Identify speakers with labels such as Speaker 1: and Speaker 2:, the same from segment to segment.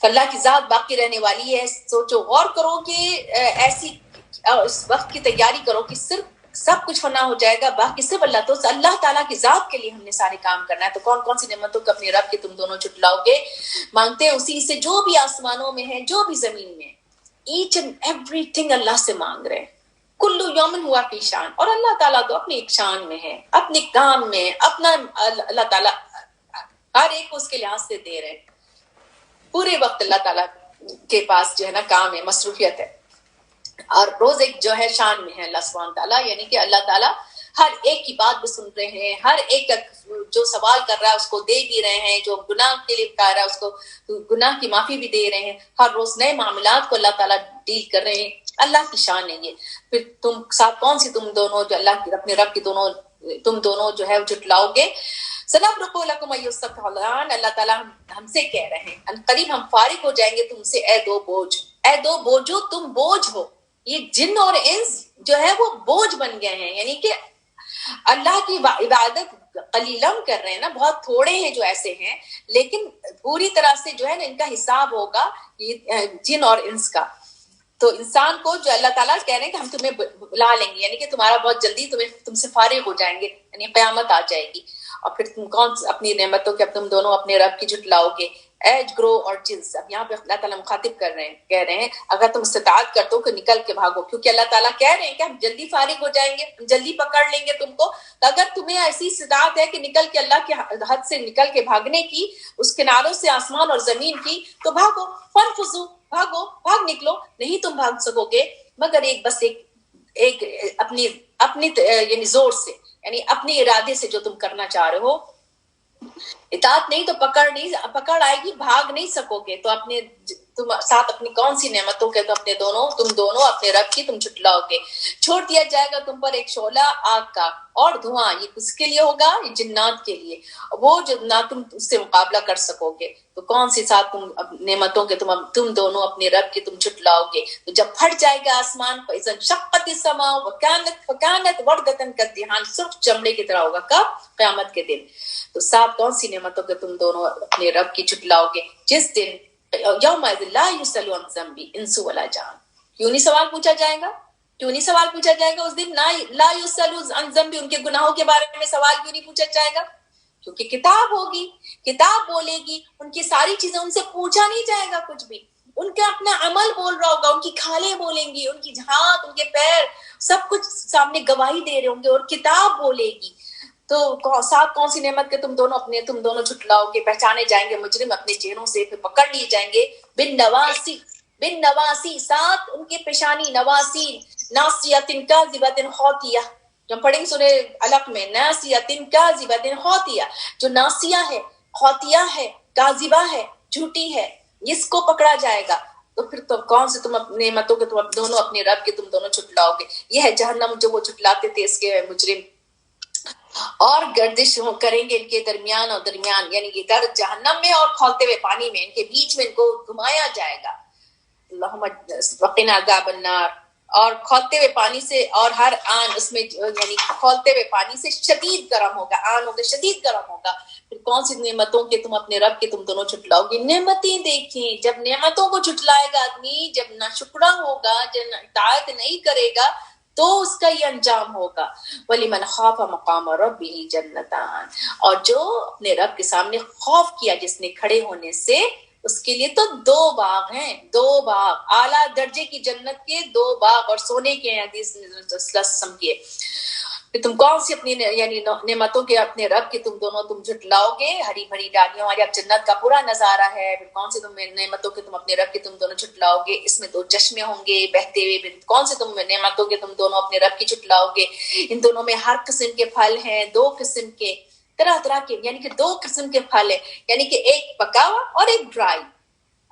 Speaker 1: اللہ کی ذات باقی رہنے والی ہے. سوچو غور کرو کہ ایسی اس وقت کی تیاری کرو کہ صرف سب کچھ فنا ہو جائے گا, باقی صرف اللہ تعالیٰ کی ذات کے لیے ہم نے سارے کام کرنا ہے. تو کون کون سی نعمتوں کو اپنے رب کے تم دونوں جھٹلاؤ گے؟ مانگتے ہیں اسی سے جو بھی آسمانوں میں ہے, جو بھی زمین میں, ایچ اینڈ ایوری تھنگ اللہ سے مانگ رہے ہیں. کلو یومن ہوا فی شان, اور اللہ تعالیٰ تو اپنی ایک شان میں ہے, اپنے کام میں اپنا, اللہ تعالیٰ ہر ایک کو اس کے لحاظ سے دے رہے ہیں. پورے وقت اللہ تعالیٰ کے پاس جو ہے نا کام ہے, مصروفیت ہے, اور روز ایک جو ہے شان میں ہے اللہ سبحانہ تعالیٰ. یعنی کہ اللہ تعالیٰ ہر ایک کی بات بھی سن رہے ہیں, ہر ایک کا جو سوال کر رہا ہے اس کو دے بھی رہے ہیں, جو گناہ کے لیے کہہ رہا ہے اس کو گناہ کی معافی بھی دے رہے ہیں. ہر روز نئے معاملات کو اللہ تعالیٰ ڈیل کر رہے ہیں. اللہ کی شان ہے یہ. پھر تم ساتھ کون سی تم دونوں جو اللہ کی اپنے رب کی دونوں تم دونوں جو ہے جھٹلاؤ گے؟ سنفرغ لکم ایھا الثقلان, اللہ تعالیٰ ہم سے کہہ رہے ہیں ان قریب ہم فارغ ہو جائیں گے تم سے اے دو بوجھ, اے دو بوجھو تم بوجھ ہو. یہ جن اور انس جو ہے وہ بوجھ بن گئے ہیں, یعنی کہ اللہ کی عبادت قلیلم کر رہے ہیں نا, بہت تھوڑے ہیں جو ایسے ہیں, لیکن پوری طرح سے جو ہے نا ان کا حساب ہوگا یہ جن اور انس کا. تو انسان کو جو اللہ تعالیٰ کہہ رہے ہیں کہ ہم تمہیں بلا لیں گے, یعنی کہ تمہارا بہت جلدی تم سے فارغ ہو جائیں گے, یعنی قیامت آ جائے گی. اور پھر تم کون اپنی نعمتوں کے اب تم دونوں اپنے رب کی جھٹلاؤ گے. ایج گرو اور جنس, اب یہاں پہ اللہ تعالیٰ مخاطب کہہ رہے ہیں اگر تم استطاعت کرتے ہو کہ نکل کے بھاگو, کیونکہ اللہ تعالیٰ کہہ رہے ہیں کہ ہم جلدی فارغ ہو جائیں گے, ہم جلدی پکڑ لیں گے تم کو. تو اگر تمہیں ایسی استطاعت ہے کہ نکل کے اللہ کے حد سے نکل کے بھاگنے کی, اس کناروں سے آسمان اور زمین کی, تو بھاگو. فانفذوا, بھاگو, بھاگ نکلو. نہیں تم بھاگ سکو گے مگر ایک اپنی یعنی زور سے, یعنی اپنے ارادے سے جو تم کرنا چاہ رہے ہو. اطاعت نہیں تو پکڑ آئے گی, بھاگ نہیں سکو گے. تو تم ساتھ اپنی کون سی نعمتوں کے تو تم دونوں اپنے رب کی تم جھٹلاؤ گے. چھوڑ دیا جائے گا تم پر ایک شعلہ آگ کا اور دھواں, یہ کس کے لیے ہوگا؟ یہ جنات کے لیے, وہ جو نہ تم اس سے مقابلہ کر سکو گے. تو کون سی ساتھ تم نعمتوں کے تم دونوں اپنے رب کی تم جھٹلاؤ گے؟ تو جب پھٹ جائے گا آسمان, فَإِذَا انشَقَّتِ السَّمَاءُ فَكَانَتْ وَرْدَةً كَالدِّهَانِ, صرف چمڑے کی طرح ہوگا. کب؟ قیامت کے دن. تو ساتھ کون سی نعمتوں کے تم دونوں اپنے رب کی جھٹلاؤ گے جس دن یومئذ لا یسأل عن ذنب انس ولا جان. کیوں نہیں سوال پوچھا جائے گا؟ کیوں نہیں سوال پوچھا جائے گا اس دن؟ لا یسأل عن ذنب, ان کے گناہوں کے بارے میں سوال کیوں نہیں پوچھا جائے گا؟ کیونکہ کتاب ہوگی, کتاب بولے گی, ان کی ساری چیزیں ان سے پوچھا نہیں جائے گا کچھ بھی. ان کا اپنا عمل بول رہا ہوگا, ان کی کھالیں بولیں گی, ان کی ہاتھ, ان کے پیر, سب کچھ سامنے گواہی دے رہے ہوں گے, اور کتاب بولے گی. تو ساتھ کون سی نعمت کے تم دونوں جھٹلاؤ گے؟ پہچانے جائیں گے مجرم اپنے چہروں سے, پھر پکڑ لیے جائیں گے. بن نواسی, ساتھ ان کے پیشانی, نواسی ناصیۃ کاذبۃ خاطیہ, جب پڑھیں گے سورہ علق میں, ناصیۃ کاذبۃ خاطیہ, جو ناصیہ ہے, خاطیہ ہے, کاذبہ ہے, جھوٹی ہے, اس کو پکڑا جائے گا. تو پھر تو کون سے تم اپنے نعمتوں کے تم دونوں اپنے رب کے تم دونوں جھٹلاؤ گے؟ یہ ہے جہنم جو وہ جھٹلاتے تھے اس کے مجرم. اور گردش کریں گے ان کے درمیان, یعنی یہ گرد جہنم میں اور کھولتے ہوئے پانی میں, ان کے بیچ میں ان کو گھمایا جائے گا. اللہم وقنا عذاب النار. اور کھولتے ہوئے پانی سے, اور ہر آن اس میں یعنی کھولتے ہوئے پانی سے شدید گرم ہوگا, آن ہوگا شدید گرم ہوگا. پھر کون سی نعمتوں کے تم اپنے رب کے تم دونوں جھٹلاؤ گے؟ نعمتیں دیکھیں, جب نعمتوں کو جھٹلائے گا آدمی, جب ناشکرا ہوگا, جب اطاعت نہیں کرے گا, تو اس کا یہ انجام ہوگا. وَلِمَنْ خَافَ مَقَامَ رَبِّهِ جَنَّتَانِ, اور جو اپنے رب کے سامنے خوف کیا جس نے کھڑے ہونے سے, اس کے لیے تو 2 باغ ہیں, 2 باغ, اعلیٰ درجے کی جنت کے 2 باغ, اور سونے کے ہیں حدیث لسم کے. تم کون سی اپنی یعنی نعمتوں کے اپنے رب کے تم دونوں تم جھٹلاؤ گے؟ ہری بھری ڈالیوں والی اب جنت کا پورا نظارہ ہے. پھر کون سی تم نعمتوں کے تم اپنے رب کے تم دونوں جھٹلاؤ گے؟ اس میں 2 چشمے ہوں گے بہتے ہوئے. کون سے تم نعمتوں کے تم دونوں اپنے رب کی جھٹلاؤ گے؟ ان دونوں میں ہر قسم کے پھل ہیں, 2 قسم کے, طرح کے, یعنی کہ 2 قسم کے پھل ہیں, یعنی کہ ایک پکا ہوا اور ایک ڈرائی.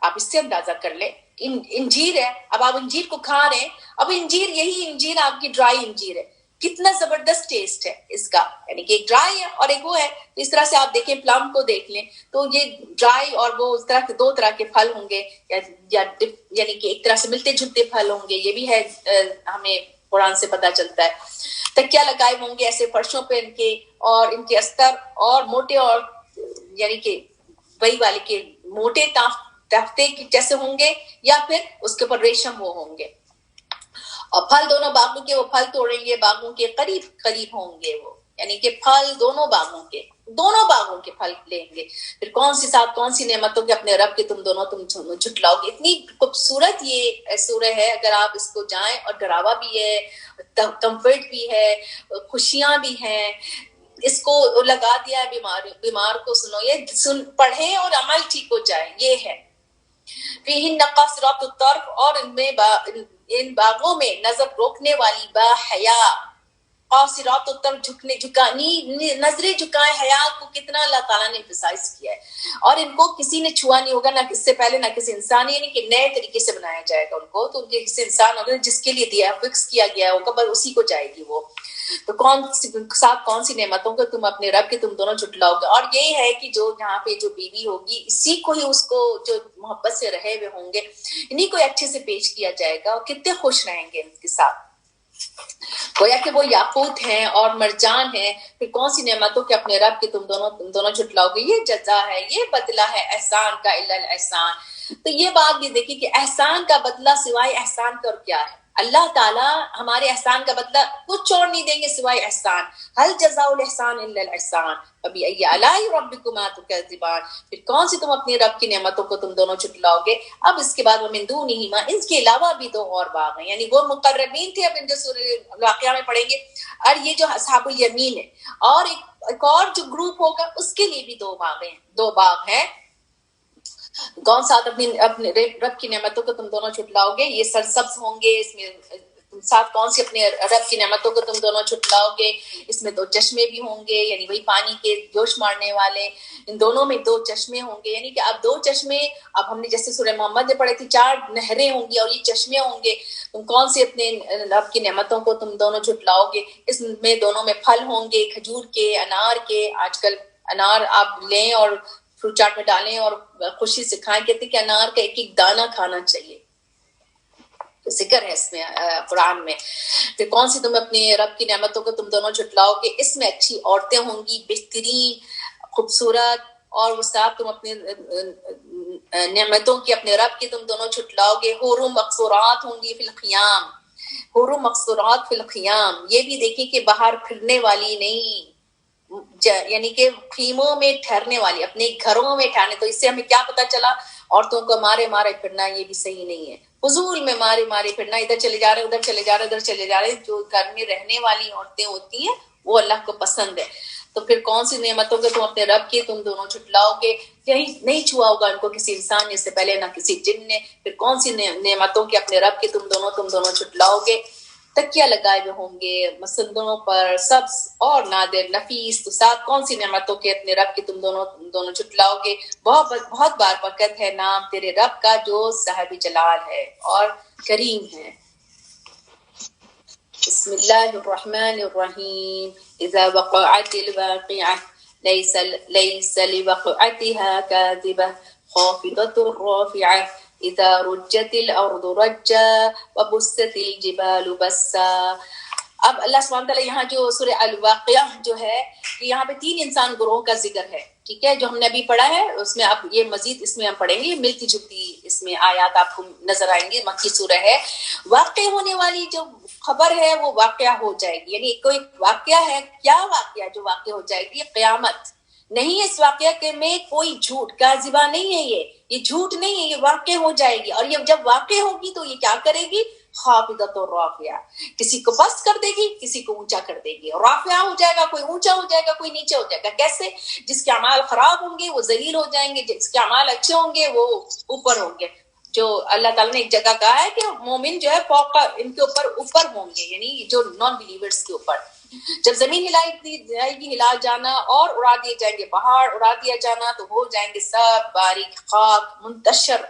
Speaker 1: آپ اس سے اندازہ کر لیں, انجیر ہے, اب آپ انجیر کو کھا رہے ہیں, اب یہی انجیر آپ کی ڈرائی انجیر ہے, کتنا زبردست ٹیسٹ ہے اس کا, یعنی کہ ایک ڈرائی ہے اور ایک وہ ہے. تو اس طرح سے آپ دیکھیں, پلم کو دیکھ لیں تو یہ ڈرائی اور وہ اس طرح کے 2 طرح کے پھل ہوں گے, یعنی کہ ایک طرح سے ملتے جلتے پھل ہوں گے. یہ بھی ہے ہمیں قرآن سے پتہ چلتا ہے. تکیا لگائے ہوں گے ایسے فرشوں پہ ان کے, اور ان کے استر اور موٹے, اور یعنی کہ وہی والے کے موٹے تختے کی جیسے ہوں گے یا پھر اس کے اوپر ریشم وہ ہوں گے. اور پھل دونوں باغوں کے وہ پھل توڑیں گے باغوں کے قریب قریب ہوں گے وہ، یعنی کہ پھل دونوں باغوں کے پھل لیں گے. پھر کون سی نعمتوں کے اپنے رب کے تم جھٹلاؤ گے. اتنی خوبصورت یہ سورہ ہے، اگر آپ اس کو جائیں، اور ڈراوا بھی ہے، کمفرٹ بھی ہے، خوشیاں بھی ہیں. اس کو لگا دیا ہے بیمار کو، سنو یہ پڑھیں اور عمل ٹھیک ہو جائے. یہ ہے فیہن قاصرات الطرف، اور ان باغوں میں نظر روکنے والی با حیا. قاصرات الطرف نظریں جھکائیں. حیا کو کتنا اللہ تعالیٰ نے emphasize کیا ہے. اور ان کو کسی نے چھوا نہیں ہوگا، نہ اس سے پہلے نہ کسی انسان، یعنی کہ نئے طریقے سے بنایا جائے گا ان کو. تو ان کے کسی انسان ہوگا جس کے لیے دیا فکس کیا گیا ہوگا، بس اسی کو جائے گی وہ. تو کون سی نعمتوں کو تم اپنے رب کے تم دونوں جھٹلاؤ گے. اور یہی ہے کہ جو یہاں پہ جو بیوی ہوگی، اسی کو ہی اس کو جو محبت سے رہے ہوئے ہوں گے، انہیں کو اچھے سے پیش کیا جائے گا، اور کتنے خوش رہیں گے ان کے ساتھ. گویا کہ وہ یاقوت ہیں اور مرجان ہیں. پھر کون سی نعمتوں کے اپنے رب کے تم دونوں جھٹلاؤ گے. یہ جزا ہے، یہ بدلہ ہے احسان کا، الا الاحسان. تو یہ بات بھی دیکھیں کہ احسان کا بدلہ سوائے احسان کا اور کیا ہے. اللہ تعالیٰ ہمارے احسان کا بدلہ کچھ اور نہیں دیں گے سوائے احسان. هل جزاء الاحسان الا الاحسان فبأي آلاء ربكما تكذبان. پھر کون سی تم اپنے رب کی نعمتوں کو تم دونوں جھٹلاؤ گے. اب اس کے بعد ومن دونہما، اس کے علاوہ بھی دو اور باغ ہیں، یعنی وہ مقربین تھے. اب ان جو سورہ واقعہ میں پڑھیں گے. اور یہ جو اصحاب الیمین ہے، اور ایک اور جو گروپ ہوگا، اس کے لیے بھی دو باغ ہیں. کون ساتھ اپنے رب کی نعمتوں کو تم دونوں چھٹلاؤ گے. یہ سرسبز ہوں گے. اس میں ساتھ کون سی اپنے رب کی نعمتوں کو تم دونوں چھٹلاؤ گے. اس میں دو چشمے بھی ہوں گے، یعنی وہی پانی کے جوش مارنے والے. ان دونوں میں دو چشمے ہوں گے، یعنی کہ اب دو چشمے، اب ہم نے جیسے سورہ محمد میں پڑھے تھے 4 نہریں ہوں گی اور یہ چشمے ہوں گے. تم کون سی اپنے رب کی نعمتوں کو تم دونوں جھٹلاؤ گے. اس میں دونوں میں پھل ہوں گے، کھجور کے، انار کے. آج کل انار آپ لیں اور فروٹ چاٹ میں ڈالیں اور خوشی سے کھائیں. کہتے کہ انار کا ایک ایک دانہ کھانا چاہیے، ذکر ہے اس میں قرآن میں. پھر کون سی تم اپنے رب کی نعمتوں کو تم دونوں جھٹلاؤ گے. اس میں اچھی عورتیں ہوں گی، بہترین، خوبصورت. اور وہ ساتھ تم اپنے نعمتوں کی اپنے رب کی تم دونوں جھٹلاؤ گے. حور مقصورات ہوں گی فی الخیام. حور مقصورات فی الخیام، یہ بھی دیکھیں کہ باہر پھرنے والی نہیں، یعنی کہ خیموں میں ٹھہرنے والی، اپنے گھروں میں ٹھہرنے. تو اس سے ہمیں کیا پتا چلا، عورتوں کو مارے پھرنا یہ بھی صحیح نہیں ہے. فضول میں مارے پھرنا، ادھر چلے جا رہے ادھر چلے جا رہے ادھر چلے جا رہے. جو گھر میں رہنے والی عورتیں ہوتی ہیں وہ اللہ کو پسند ہے. تو پھر کون سی نعمتوں کے تم اپنے رب کے تم دونوں جھٹلاؤ گے. یہی نہیں چھوا ہوگا ان کو کسی انسان نے اس سے پہلے، نہ کسی جن نے. پھر کون سی نعمتوں کے اپنے رب کے تم دونوں جھٹلاؤ گے. تکیہ لگائے ہوئے ہوں گے مسندوں پر، سبز اور نادر نفیس. تو ساتھ کون سی نعمتوں کے اپنے رب کے تم دونوں جھٹلاؤ گے. بہت بار برکت ہے نام تیرے رب کا جو صاحب جلال ہے اور کریم ہے. بسم اللہ الرحمن الرحیم. اذا وقعت الواقعہ لیس لوقعتها کاذبہ خافضۃ رافعہ اذا رجت الارض رجا وبست الجبال بسا. اب اللہ سبحانہ تعالیٰ یہاں جو سورہ الواقعہ جو ہے، یہاں پہ 3 انسان گروہوں کا ذکر ہے. ٹھیک ہے، جو ہم نے ابھی پڑھا ہے اس میں اب یہ مزید اس میں ہم پڑھیں گے. ملتی جلتی اس میں آیات آپ کو نظر آئیں گے. مکی سورہ ہے. واقع ہونے والی جو خبر ہے وہ واقعہ ہو جائے گی، یعنی کوئی واقعہ ہے. کیا واقعہ جو واقع ہو جائے گی؟ قیامت نہیں ہے. اس واقعہ میں کوئی جھوٹ کاذبہ نہیں ہے. یہ جھوٹ نہیں ہے، یہ واقع ہو جائے گی. اور یہ جب واقع ہوگی تو یہ کیا کرے گی؟ خافضۃ رافعہ، کسی کو پست کر دے گی، کسی کو اونچا کر دے گی. رافعہ ہو جائے گا، کوئی اونچا ہو جائے گا، کوئی نیچے ہو جائے گا. کیسے؟ جس کے اعمال خراب ہوں گے وہ ذلیل ہو جائیں گے، جس کے اعمال اچھے ہوں گے وہ اوپر ہوں گے. جو اللہ تعالیٰ نے ایک جگہ کہا ہے کہ مومن جو ہے فوق ان کے اوپر ہوں گے، یعنی جو نان بلیورز کے اوپر. جب زمین ہلائی جائے گی، ہلا جانا، اور اڑا دیے جائیں گے پہاڑ، اڑا دیا جانا، تو ہو جائیں گے سب باریک خاک، منتشر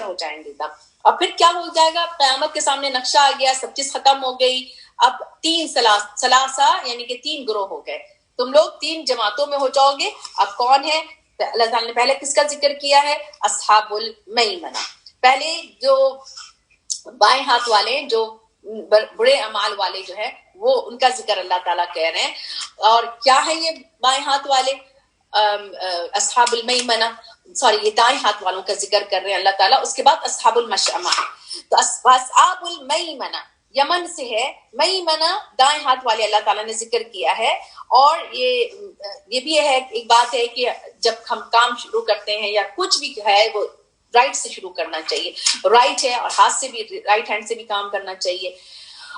Speaker 1: ہو جائیں گے تب. اور پھر کیا ہو جائے گا؟ قیامت کے سامنے نقشہ آ گیا، سب چیز ختم ہو گئی. اب 3 ثلاثہ یعنی کہ 3 گروہ ہو گئے. تم لوگ 3 جماعتوں میں ہو جاؤ گے. اب کون ہے؟ اللہ تعالیٰ نے پہلے کس کا ذکر کیا ہے؟ اصحاب المیمنہ. پہلے جو بائیں ہاتھ والے، جو برے اعمال والے جو ہے، وہ ان کا ذکر اللہ تعالیٰ کہہ رہے ہیں. اور کیا ہے یہ بائیں ہاتھ والے؟ اصحاب المیمنہ. سوری یہ دائیں ہاتھ والوں کا ذکر کر رہے ہیں اللہ تعالیٰ. اس کے بعد اصحاب المشأمہ. تو اصحاب المیمنہ یمن سے ہے، میمنہ دائیں ہاتھ والے اللہ تعالیٰ نے ذکر کیا ہے. اور یہ بھی ہے ایک بات ہے کہ جب ہم کام شروع کرتے ہیں یا کچھ بھی ہے وہ رائٹ سے شروع کرنا چاہیے. رائٹ ہے اور ہاتھ سے بھی، رائٹ ہینڈ سے بھی کام کرنا چاہیے.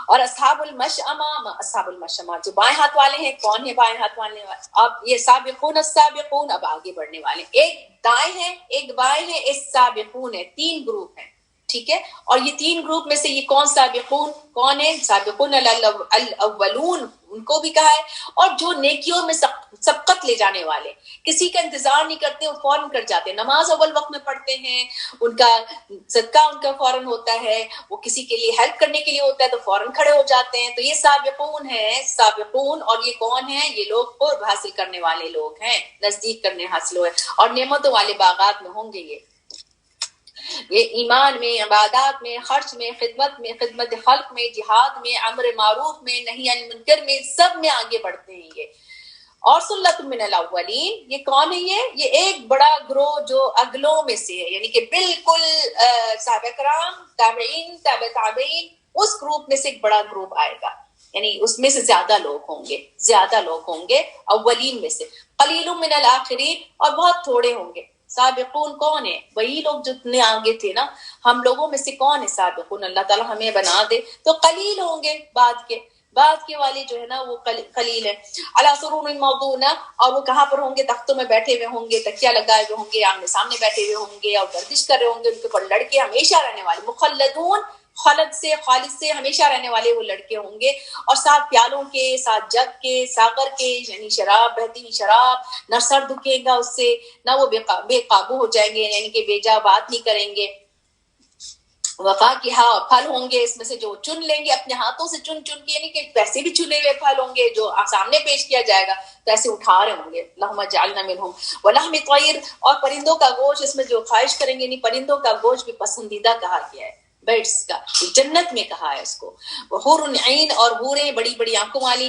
Speaker 1: اور اصحاب المشأمہ جو بائیں ہاتھ والے ہیں، کون ہے بائیں ہاتھ والے؟ اب یہ سابقون السابقون، اب آگے بڑھنے والے، ایک دائیں ہیں، ایک بائیں ہیں، ایک سابقون ہے. 3 گروپ ہیں، ٹھیک ہے. اور یہ 3 گروپ میں سے یہ کون سابقون کون ہے؟ سابقون الاولون ان کو بھی کہا ہے. اور جو نیکیوں میں سبقت لے جانے والے، کسی کا انتظار نہیں کرتے، وہ فوراً کر جاتے ہیں. نماز اول وقت میں پڑھتے ہیں، ان کا صدقہ ان کا فوراً ہوتا ہے، وہ کسی کے لیے ہیلپ کرنے کے لیے ہوتا ہے تو فوراً کھڑے ہو جاتے ہیں. تو یہ سابقون ہیں، سابقون. اور یہ کون ہیں؟ یہ لوگ قرب حاصل کرنے والے لوگ ہیں، نزدیک کرنے حاصل ہوئے اور نعمتوں والے باغات میں ہوں گے. یہ ایمان میں، عبادات میں، خرچ میں، خدمت خلق میں، جہاد میں، امر معروف میں، نہی عن منکر میں، سب میں آگے بڑھتے ہیں یہ. اور سلۃ من الاولین، یہ کون ہے؟ یہ ایک بڑا گروہ جو اگلوں میں سے ہے، یعنی کہ بالکل صحابہ کرام، تابعین، تابع تابعین، اس گروپ میں سے ایک بڑا گروپ آئے گا. یعنی اس میں سے زیادہ لوگ ہوں گے اولین میں سے. قلیل من الاخرین، اور بہت تھوڑے ہوں گے. سابقون کون ہے؟ وہی لوگ جتنے آگے تھے نا. ہم لوگوں میں سے کون ہے سابقون؟ اللہ تعالیٰ ہمیں بنا دے تو قلیل ہوں گے. بعد کے والے جو ہے نا وہ قلیل ہے. علی سرور موضونہ، اور وہ کہاں پر ہوں گے؟ تختوں میں بیٹھے ہوئے ہوں گے، تکیہ لگائے ہوئے ہوں گے، آمنے سامنے بیٹھے ہوئے ہوں گے اور گردش کر رہے ہوں گے. ان کے اوپر لڑکے ہمیشہ رہنے والے، مخلدون، خالد سے ہمیشہ رہنے والے وہ لڑکے ہوں گے. اور 7 پیالوں کے، 7 جگ کے، ساغر کے، یعنی شراب، بہتی ہوئی شراب. نہ سر دکھے گا اس سے، نہ وہ بے قابو ہو جائیں گے، یعنی کہ بے جا بات نہیں کریں گے. وفا کی پھل ہوں گے اس میں سے جو چن لیں گے اپنے ہاتھوں سے، چن کے، یعنی کہ ویسے بھی چنے ہوئے پھل ہوں گے جو سامنے پیش کیا جائے گا تو ایسے اٹھا رہے ہوں گے. اللہم اجعلنا منہم. ولحم طیر، اور پرندوں کا گوشت، اس میں جو خواہش کریں گے. یعنی پرندوں کا گوشت بھی پسندیدہ کہا گیا ہے، برڈس کا، جنت میں کہا ہے اس کو. حور عین، اور حوریں بڑی بڑی آنکھوں والی،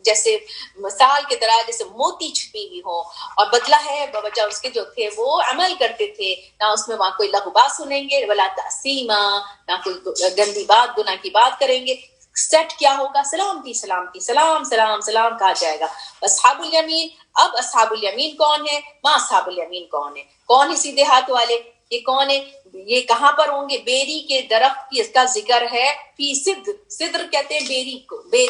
Speaker 1: جیسے مثال کی طرح جیسے موتی چھپی ہوئی ہو. اور بدلہ ہے بوجہ اس کے جو تھے وہ عمل کرتے تھے. نہ اس میں وہاں کوئی لغو بات سنیں گے، ولا تأثیما، نہ کوئی گندی بات، گناہ کی بات کریں گے. سیٹ کیا ہوگا؟ سلامتی سلامتی، سلام سلام سلام کہا جائے گا. اصحاب الیمین، اب اصحاب الیمین کون ہے؟ ما اصحاب الیمین کون ہے؟ کون ہے سیدھے ہاتھ والے؟ یہ کون ہے؟ یہ کہاں پر ہوں گے؟ بیری کے درخت کی اس کا ذکر ہے. فی صدر کہتے ہیں بیری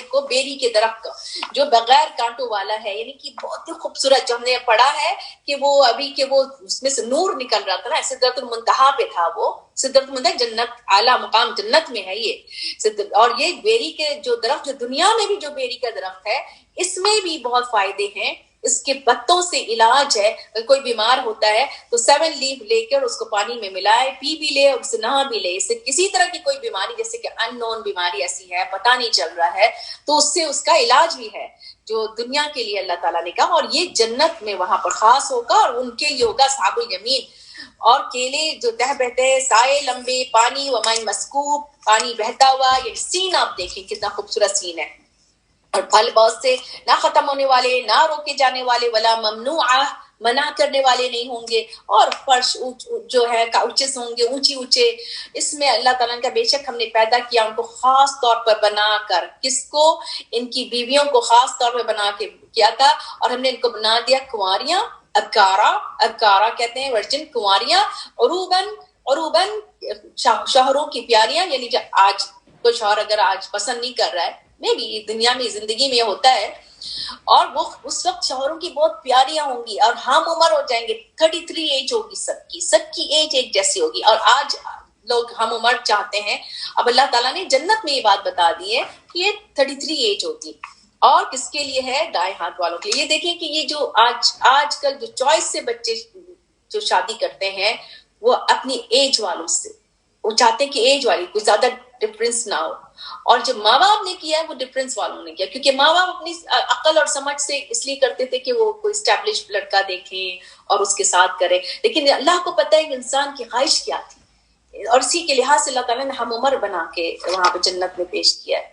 Speaker 1: کو، بیری کے درخت کو جو بغیر کانٹوں والا ہے. یعنی کہ بہت ہی خوبصورت، جو ہم نے پڑھا ہے کہ وہ ابھی کہ وہ اس میں سے نور نکل رہا تھا نا. سدرۃ المنتہا پہ تھا وہ. سدرۃ المنتہا جنت، اعلیٰ مقام جنت میں ہے یہ. اور یہ بیری کے جو درخت، جو دنیا میں بھی جو بیری کا درخت ہے، اس میں بھی بہت فائدے ہیں. اس کے پتوں سے علاج ہے. کوئی بیمار ہوتا ہے تو 7 لیف لے کر اس کو پانی میں ملائے، پی بھی لے اور اس سے نہا بھی لے. اس سے کسی طرح کی کوئی بیماری، جیسے کہ ان نون بیماری ایسی ہے، پتہ نہیں چل رہا ہے، تو اس سے اس کا علاج بھی ہے جو دنیا کے لیے اللہ تعالیٰ نے کہا. اور یہ جنت میں وہاں پر خاص ہوگا اور ان کے لیے ہوگا اصحاب الیمین. اور کیلے جو تہ بہتے ہیں، سائے لمبے، پانی وماء مسکوب، پانی بہتا ہوا. یہ سین آپ دیکھیں کتنا خوبصورت سین ہے. اور پھل بہت سے، نہ ختم ہونے والے، نہ روکے جانے والے، ولا ممنوعہ، منع کرنے والے نہیں ہوں گے. اور فرش جو ہے کاؤچز ہوں گے اونچے. اس میں اللہ تعالیٰ کا بے شک ہم نے پیدا کیا ان کو خاص طور پر بنا کر. کس کو؟ ان کی بیویوں کو خاص طور پر بنا کے کیا تھا. اور ہم نے ان کو بنا دیا کنواریاں، ابکارا کہتے ہیں ورجن کنواریاں. عروبن شوہروں کی پیاریاں. یعنی آج کوئی شوہر اگر آج پسند نہیں کر رہا ہے، میں بھی دنیا میں زندگی میں ہوتا ہے، اور وہ اس وقت شوہروں کی بہت پیاریاں ہوں گی اور ہم عمر ہو جائیں گے. 33 ایج ہوگی سب کی ایج ایک جیسی ہوگی. اور آج لوگ ہم عمر چاہتے ہیں. اب اللہ تعالیٰ نے جنت میں یہ بات بتا دی ہے کہ یہ 33 ایج ہوگی. اور کس کے لیے ہے؟ دائیں ہاتھ والوں کے لیے. یہ دیکھیں کہ یہ جو آج کل جو چوائس سے بچے جو شادی کرتے ہیں وہ اپنی ایج والوں سے، وہ چاہتے ہیں کہ ایج والی کوئی زیادہ ڈفرینس نہ ہو. اور جو ماں باپ نے کیا ہے وہ ڈفرینس والوں نے کیا، کیونکہ ماں باپ اپنی عقل اور سمجھ سے اس لیے کرتے تھے کہ وہ کوئی اسٹیبلش لڑکا دیکھیں اور اس کے ساتھ کریں. لیکن اللہ کو پتہ ہے کہ انسان کی خواہش کیا تھی، اور اسی کے لحاظ سے اللہ تعالیٰ نے ہم عمر بنا کے وہاں پہ جنت میں پیش کیا ہے.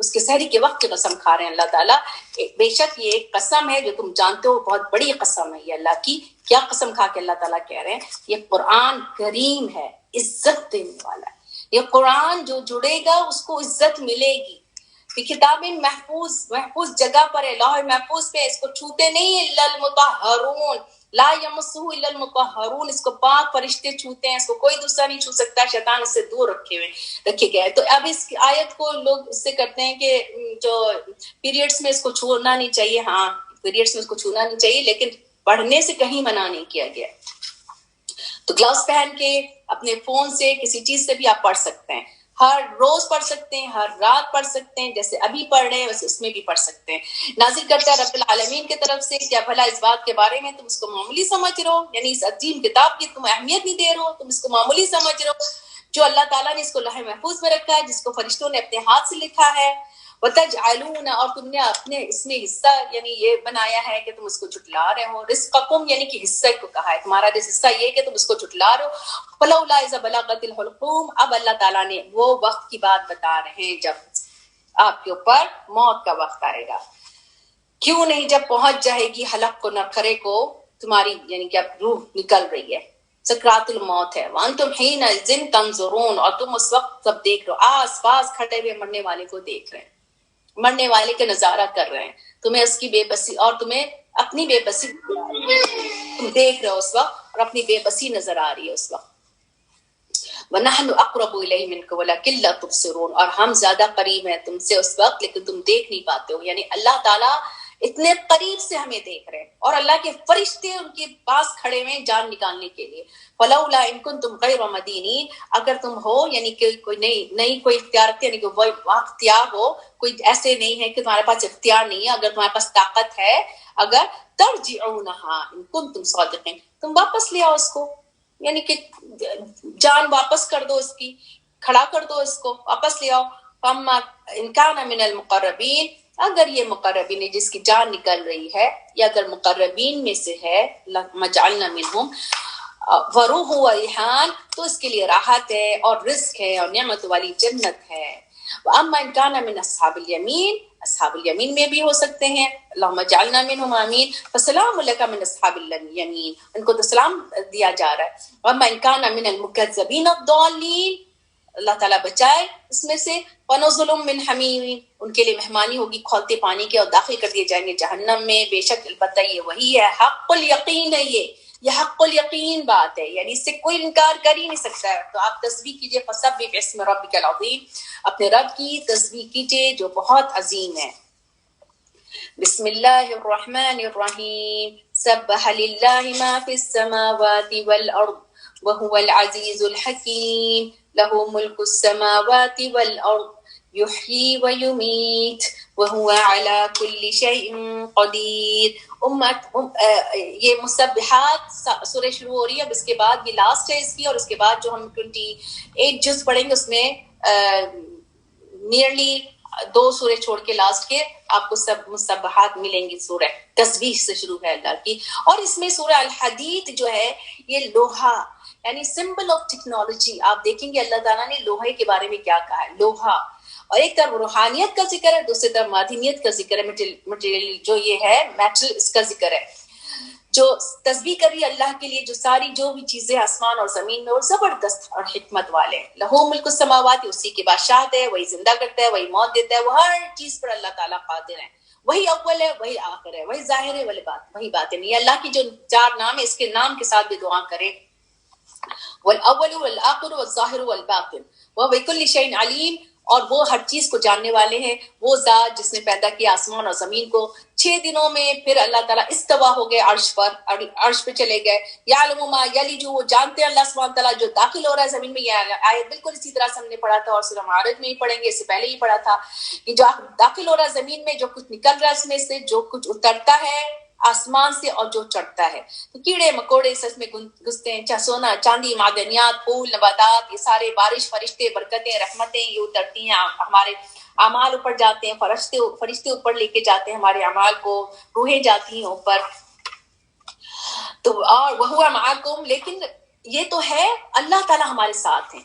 Speaker 1: اس کے سحری کے وقت کی قسم کھا رہے ہیں اللہ تعالیٰ. بے شک یہ ایک قسم ہے جو تم جانتے ہو بہت بڑی قسم ہے یہ اللہ کی. کیا قسم کھا کے اللہ تعالیٰ کہہ رہے ہیں؟ یہ قرآن کریم ہے، عزت دینے والا ہے. یہ قرآن جو جڑے گا اس کو عزت ملے گی. کتاب محفوظ جگہ پر ہے، لوح محفوظ پہ. اس کو چھوتے نہیں الا المطہرون، لا یمسہ الا المطہرون. اس کو پاک فرشتے چھوتے ہیں، اس کو کوئی دوسرا نہیں چھو سکتا. شیطان اس سے دور رکھے گئے. تو اب اس آیت کو لوگ اس سے کرتے ہیں کہ جو پیریڈز میں اس کو چھونا نہیں چاہیے. ہاں پیریڈز میں اس کو چھونا نہیں چاہیے، لیکن پڑھنے سے کہیں منع نہیں کیا گیا. تو گلوز پہن کے اپنے فون سے کسی چیز سے بھی آپ پڑھ سکتے ہیں. ہر روز پڑھ سکتے ہیں، ہر رات پڑھ سکتے ہیں، جیسے ابھی پڑھ رہے ہیں ویسے اس میں بھی پڑھ سکتے ہیں. نازل کرتا ہے رب العالمین کی طرف سے. کیا بھلا اس بات کے بارے میں تم اس کو معمولی سمجھ رہے ہو؟ یعنی اس عظیم کتاب کی تم اہمیت نہیں دے رہے ہو، تم اس کو معمولی سمجھ رہے ہو، جو اللہ تعالیٰ نے اس کو لوح محفوظ میں رکھا ہے، جس کو فرشتوں نے اپنے ہاتھ سے لکھا ہے. وَتَجْعَلُونَ، اور تم نے اپنے اس میں حصہ یعنی یہ بنایا ہے کہ تم اس کو جھٹلا رہے ہو. رزقکم یعنی کہ حصہ کو کہا ہے، تمہارا حصہ یہ کہ تم اس کو جھٹلا رہے ہو. فَلَوْلَا إِذَا بَلَغَتِ الْحُلْقُومَ، اب اللہ تعالیٰ نے وہ وقت کی بات بتا رہے ہیں جب آپ کے اوپر موت کا وقت آئے گا. کیوں نہیں جب پہنچ جائے گی حلق کو، نرخرے کو، تمہاری یعنی کہ اب روح نکل رہی ہے، سکرات الموت ہے. وَأَنْتُمْ حِينَئِذٍ تَنْظُرُونَ، اور تم اس وقت سب دیکھ رہے ہو، آس پاس کھڑے ہوئے مرنے والے کو دیکھ رہے ہیں، مرنے والے کا نظارہ کر رہے ہیں. تمہیں اس کی بے بسی اور تمہیں اپنی بے بسی تم دیکھ رہے ہو اس وقت، اور اپنی بے بسی نظر آ رہی ہے اس وقت. وَنَحْنُ أَقْرَبُ إِلَيْهِ مِنْكُمْ وَلَكِنْ لَا تُبْصِرُونَ، اور ہم زیادہ قریب ہیں تم سے اس وقت لیکن تم دیکھ نہیں پاتے ہو. یعنی اللہ تعالیٰ اتنے قریب سے ہمیں دیکھ رہے ہیں، اور اللہ کے فرشتے ان کے پاس کھڑے ہوئے جان نکالنے کے لیے. فَلَوْلَا إِن كُنتُمْ غَيْرَ مَدِينِينَ، اگر تم ہو یعنی کہ کوئی نہیں کوئی اختیار، یعنی کہ وہ اختیار ہو، کوئی ایسے نہیں ہے کہ تمہارے پاس اختیار نہیں ہے، اگر تمہارے پاس طاقت ہے، اگر ترجعونها ان کنتم صادقین، تم واپس لے آؤ اس کو، یعنی کہ جان واپس کر دو، اس کی کھڑا کر دو، اس کو واپس لے آؤ. فَأَمَّا إِن كَانَ مِنَ الْمُقَرَّبِينَ، اگر یہ مقربین ہے جس کی جان نکل رہی ہے، یا اگر مقربین میں سے ہے، مَجْعَلْنَا مِنْهُمْ وَرُوحُ وَرِيحَانٌ، تو اس کے لیے راحت ہے اور رزق ہے اور نعمت والی جنت ہے. وَأَمَّا إِن كَانَ مِنْ أَصْحَابِ الْيَمِينِ، اصحاب الیمین میں بھی ہو سکتے ہیں. اللہم اجعلنا منہم آمین. فسلام لک من اصحاب الیمین، ان کو تو سلام دیا جا رہا ہے. وَأَمَّا إِن كَانَ مِنَ الْمُكَذِّبِينَ الضَّالِّينَ، اللہ تعالیٰ بچائے اس میں سے. وَنُزُلٌ مِّنْ حَمِيمٍ، ان کے لیے مہمانی ہوگی کھولتے پانی کے، اور داخل کر دیے جائیں گے جہنم میں. بے شک البتہ یہ وہی ہے، حق الیقین ہے، یہ حق الیقین بات ہے، یعنی اس سے کوئی انکار کر ہی نہیں سکتا ہے. تو آپ تسبیح کیجئے، فسبح باسم ربک العظیم، اپنے رب کی تسبیح کیجئے جو بہت عظیم ہے. بسم اللہ الرحمن الرحیم. سبح للہ ما فی السماوات والارض وهو العزیز الحکیم. له ملک السماوات والارض یحیی ویمیت وهو على كل شيء قدیر. یہ مسبحات سورہ شروع ہو رہی ہے، اب اس کے بعد یہ لاسٹ ہے اس کی، اور اس کے بعد جو ہم 28 جز پڑھیں گے اس میں نیئرلی 2 سورے چھوڑ کے لاسٹ کے آپ کو سب مسبحات ملیں گی. سورہ تسبیح سے شروع ہے اللہ کی. اور اس میں سورہ الحدید جو ہے یہ لوہا یعنی سمبل آف ٹیکنالوجی. آپ دیکھیں گے اللہ تعالیٰ نے لوہے کے بارے میں کیا کہا ہے. لوہا، اور ایک طرف روحانیت کا ذکر ہے، دوسری طرف مادینیت کا ذکر ہے، مٹیریل جو یہ ہے میٹل، اس کا ذکر ہے. جو تسبیح کری اللہ کے لیے، جو ساری جو بھی چیزیں آسمان اور زمین میں، اور زبردست اور حکمت والے ہیں. لہو ملک السماوات، اسی کی بادشاہت ہے، وہی زندہ کرتا ہے، وہی موت دیتا ہے، وہ ہر چیز پر اللہ تعالیٰ قادر ہے. وہی اول ہے، وہی آخر ہے، وہی ظاہر ہے، وہی باطن. یہ اللہ کی جو 4 نام ہے، اس کے نام کے ساتھ بھی دعا کریں. والاول والآخر والظاہر والباطن وهو بكل شيء علیم، اور وہ ہر چیز کو جاننے والے ہیں. وہ ذات جس نے پیدا کیا آسمان اور زمین کو 6 دنوں میں، پھر اللہ تعالیٰ استوا ہو گئے عرش پر، عرش پہ چلے گئے. یعلم ما یلج، وہ جانتے ہیں اللہ سبحانہ تعالیٰ جو داخل ہو رہا ہے زمین میں. یہ آیت بالکل اسی طرح سے ہم نے پڑھا تھا، اور سورہ معارج میں ہی پڑھیں گے، اس سے پہلے ہی پڑھا تھا کہ جو داخل ہو رہا ہے زمین میں، جو کچھ نکل رہا ہے اس میں سے، جو کچھ اترتا ہے آسمان سے اور جو چڑھتا ہے. تو کیڑے مکوڑے سچ میں گھستے ہیں، سونا چاندی، معدنیات، پھول، نباتات، یہ سارے بارش، فرشتے، برکتیں، رحمتیں یہ اترتی ہیں، ہمارے اعمال اوپر جاتے ہیں، فرشتے اوپر لے کے جاتے ہیں ہمارے اعمال کو، روحیں جاتی ہیں اوپر. تو اور وہو معکم، لیکن یہ تو ہے اللہ تعالیٰ ہمارے ساتھ ہیں.